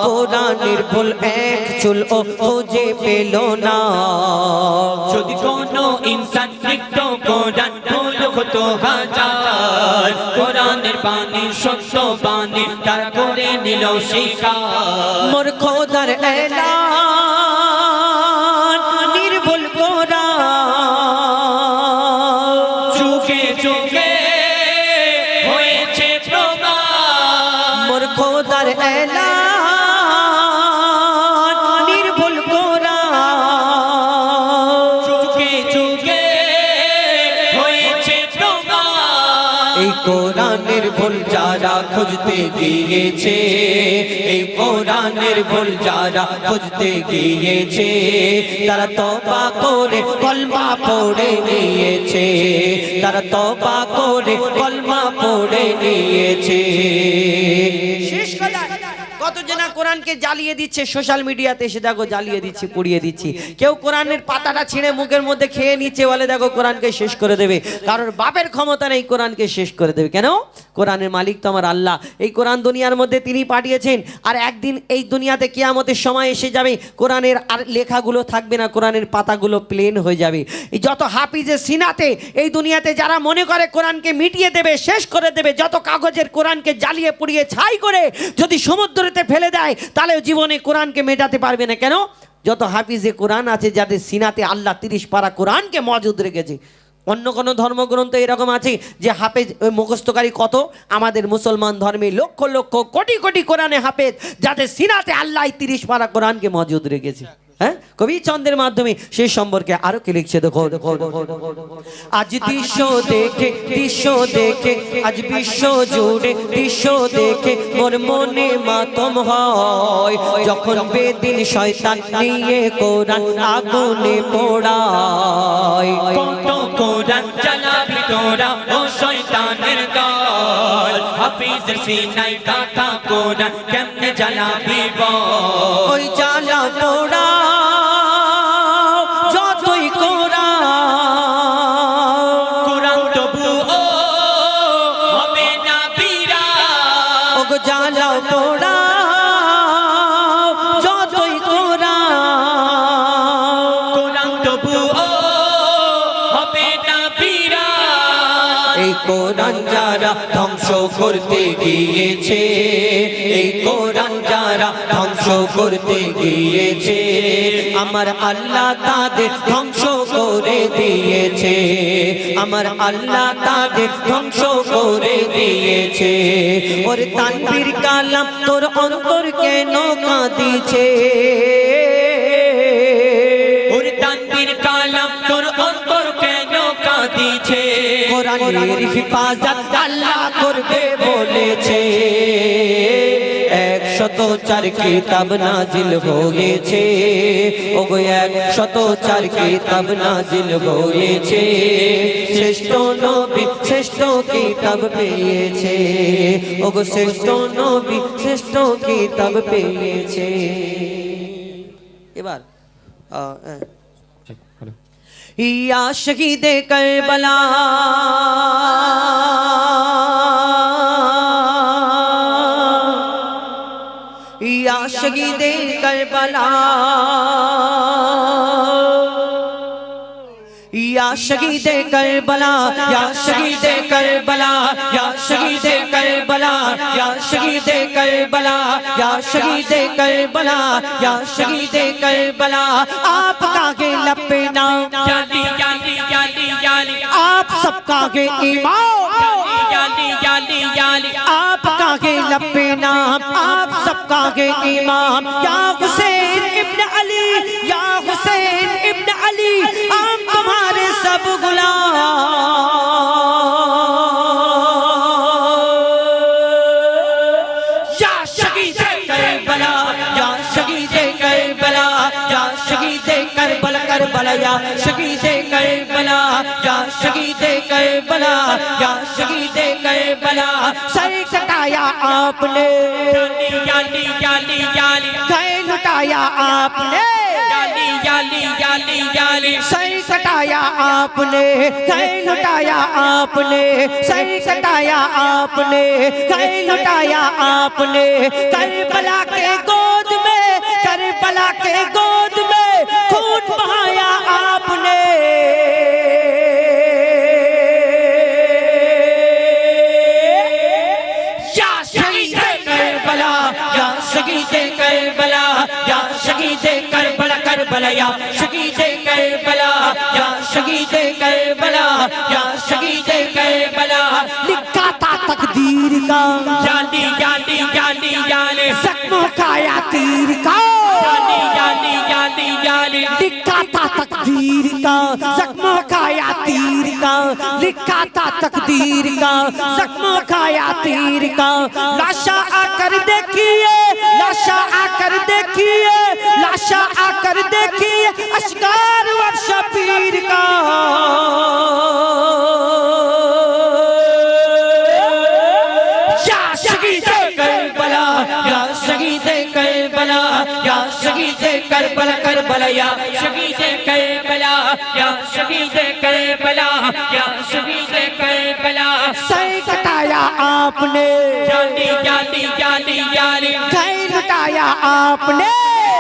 কোরআনের ভুল এক চুল ও খুঁজে পেল না। যদি কোনো ইনসান লিখত কোরআন ভুল হতো হাজার, কোরআনের বাণী সত্য বাণী তার করে নিল শিকার। মোর খোদার এলান নির্ভুল কোরআন, যুগে যুগে হয়েছে প্রমাণ। মোর খোদার এলান নির্ভুল কোরআন, যুগে যুগে হয়েছে প্রমাণ। এই কোরআনের ভুল যারা খুঁজতে গিয়েছে, এই কোরআনের ভুল যারা খুঁজতে গিয়েছে, তারা তওবা করে কলমা পড়ে নিয়েছে, তারা তওবা করে কলমা পড়ে নিয়েছে। শেষ কথা, কত জনা কোরআনকে জ্বালিয়ে দিচ্ছে সোশ্যাল মিডিয়াতে, এসে দেখো জ্বালিয়ে দিচ্ছি, পুড়িয়ে দিচ্ছি। কেউ কোরআনের পাতাটা ছিঁড়ে মুখের মধ্যে খেয়ে নিচ্ছে, বলে দেখো কোরআনকে শেষ করে দেবে। কারোর বাপের ক্ষমতা নেই কোরআনকে শেষ করে দেবে। কেন? কোরআনের মালিক তো আমার আল্লাহ। এই কোরআন দুনিয়ার মধ্যে তিনি পাঠিয়েছেন, আর একদিন এই দুনিয়াতে কিয়ামতের সময় এসে যাবে, কোরআনের আর লেখাগুলো থাকবে না, কোরআনের পাতাগুলো প্লেন হয়ে যাবে। এই যত হাফিজের সিনাতে এই দুনিয়াতে যারা মনে করে কোরআনকে মিটিয়ে দেবে, শেষ করে দেবে, যত কাগজের কোরআনকে জ্বালিয়ে পুড়িয়ে ছাই করে যদি সমুদ্রতে ফেলে দেয়, তাহলে জীবনে কোরআনকে মেটাতে পারবে না। কেন? যত হাফিজে কোরআন আছে যাদের সিনাতে আল্লাহ 30 পারা কোরআনকে মজুদ রেখেছে। অন্য কোনো ধর্মগ্রন্থ এরকম আছে যে হাফেজ মুখস্থকারী কত? আমাদের মুসলমান ধর্মে লক্ষ লক্ষ কোটি কোটি কোরআনে হাফেজ, যাদের সিনাতে আল্লাহ 30 পারা কোরআনকে মজুদ রেখেছে। হ্যাঁ, কবি ছন্দের মাধ্যমে সেই সম্পর্কে আরো কি লিখছে দেখো, আজ দৃশ্য দেখে আজ বিশ্ব জুড়ে দৃশ্য দেখে মোর মনে মাতম হয়, যখন বেদিন শয়তান নিয়ে কোরআন আগুনে পোড়ায়। কত কোরআন জ্বালাবি তোরা ও শয়তানের দল, হাফিজের সিনায় গাঁথা কোরআন কেমনে জ্বালাবি বল। ওই জ্বালা পোড়া যতই কোরআন তবু ও হবে না পীরা। ওগো জ্বালা পোড়া যতই কোরআন তবু ও হবে না পীরা। এই কোরআন যারা ধ্বংস করতে গিয়েছে, এই কোরআন যারা ধ্বংস করতে গিয়েছে, আমার আল্লাহ তাদের ধ্বংস করে দিয়েছে, আমার আল্লাহ তাদের ধ্বংস করে দিয়েছে ওর তানবীর কালাম তোর অন্তর কেন কাঁদিছে ওর তানবীর কালাম তোর অন্তর কেন কাঁদিছে কোরআনের হিফাজত আল্লাহ করবে বলেছে 104 কিতাব নাজিল হয়েছে ওগো 104 কিতাব নাজিল হয়েছে শ্রেষ্ঠ নবী শ্রেষ্ঠ কিতাব পেয়েছে ওগো শ্রেষ্ঠ নবী শ্রেষ্ঠ কিতাব পেয়েছে এবার ইয়া শহীদে কারবালা ইয়া শহীদে কারবালা ইয়া শহীদে কারবালা ইয়া শহীদে কারবালা ইয়া শহীদে কারবালা ইয়া শহীদে কারবালা ইয়া শহীদে কারবালা ইয়া শহীদে কারবালা आपका के लपे नाम जाली जाली जाली जाली आप सबका के इमाम जाली जाली जाली आपका के लपे नाम आप सबका के इमाम या हुसैन इब्न अली या हुसैन इब्न अली हम तुम्हारे सब गुलाम या शहीद करबला या शहीद करबला या शहीद करबला करबला या शहीद करबला या शहीद करबला या शहीद करबला सर कटाया आपने जाली जाली जाली जाली गए लुटाया आपने जाली जाली जाली जाली सर कटाया आपने गए लुटाया आपने सर कटाया आपने गए लुटाया आपने करबला के गोद में करबला के गोद में खून बहाया आपने या शहीद करबला या शहीद करबला या शहीद करबला करबला या शहीद करबला या शहीद करबला या शहीद करबला लिखा था तकदीर का जाली जाली जाली जाली जख्मों का या तीर का जाली जाली जाली जाली लिखा था तकदीर का जख्मों का या तीर का लिखा था तकदीर का जख्मों का या तीर का लाशा आकर देखिए लाशा आकर देखिए लाशा आकर देखिए अशकार व शबीर का या शहीद करबला या शहीद करबला या शहीद करबला करबला या शहीद करबला या शहीद करबला या शहीद करबला सर कटाया आपने जाली जाली जाली जाली गए लुटाया आपने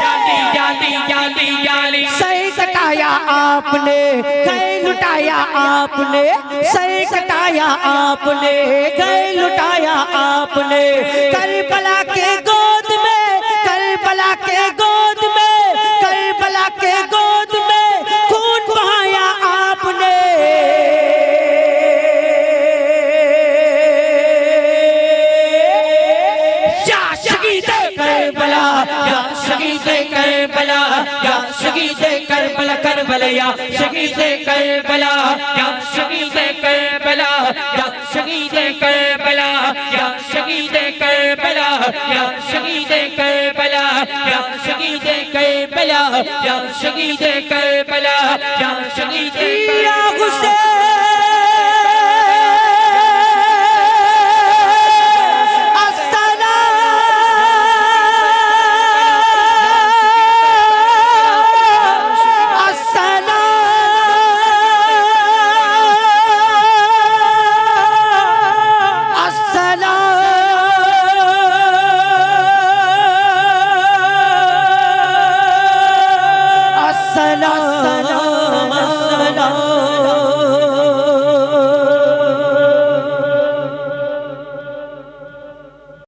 जाली जाली जाली जाली सर कटाया आपने गए लुटाया आपने सर कटाया आपने गए लुटाया आपने करबला के गोद में करबला के गोद में करबला के गोद में खून बहाया आपने या शहीद करबला या शहीद करबला या शहीद करबला करबला या शहीद करबला या शहीद करबला या शहीद करबला या शहीद करबला या शहीद करबला या शहीद करबला या शहीद करबला या शहीद या हुसैन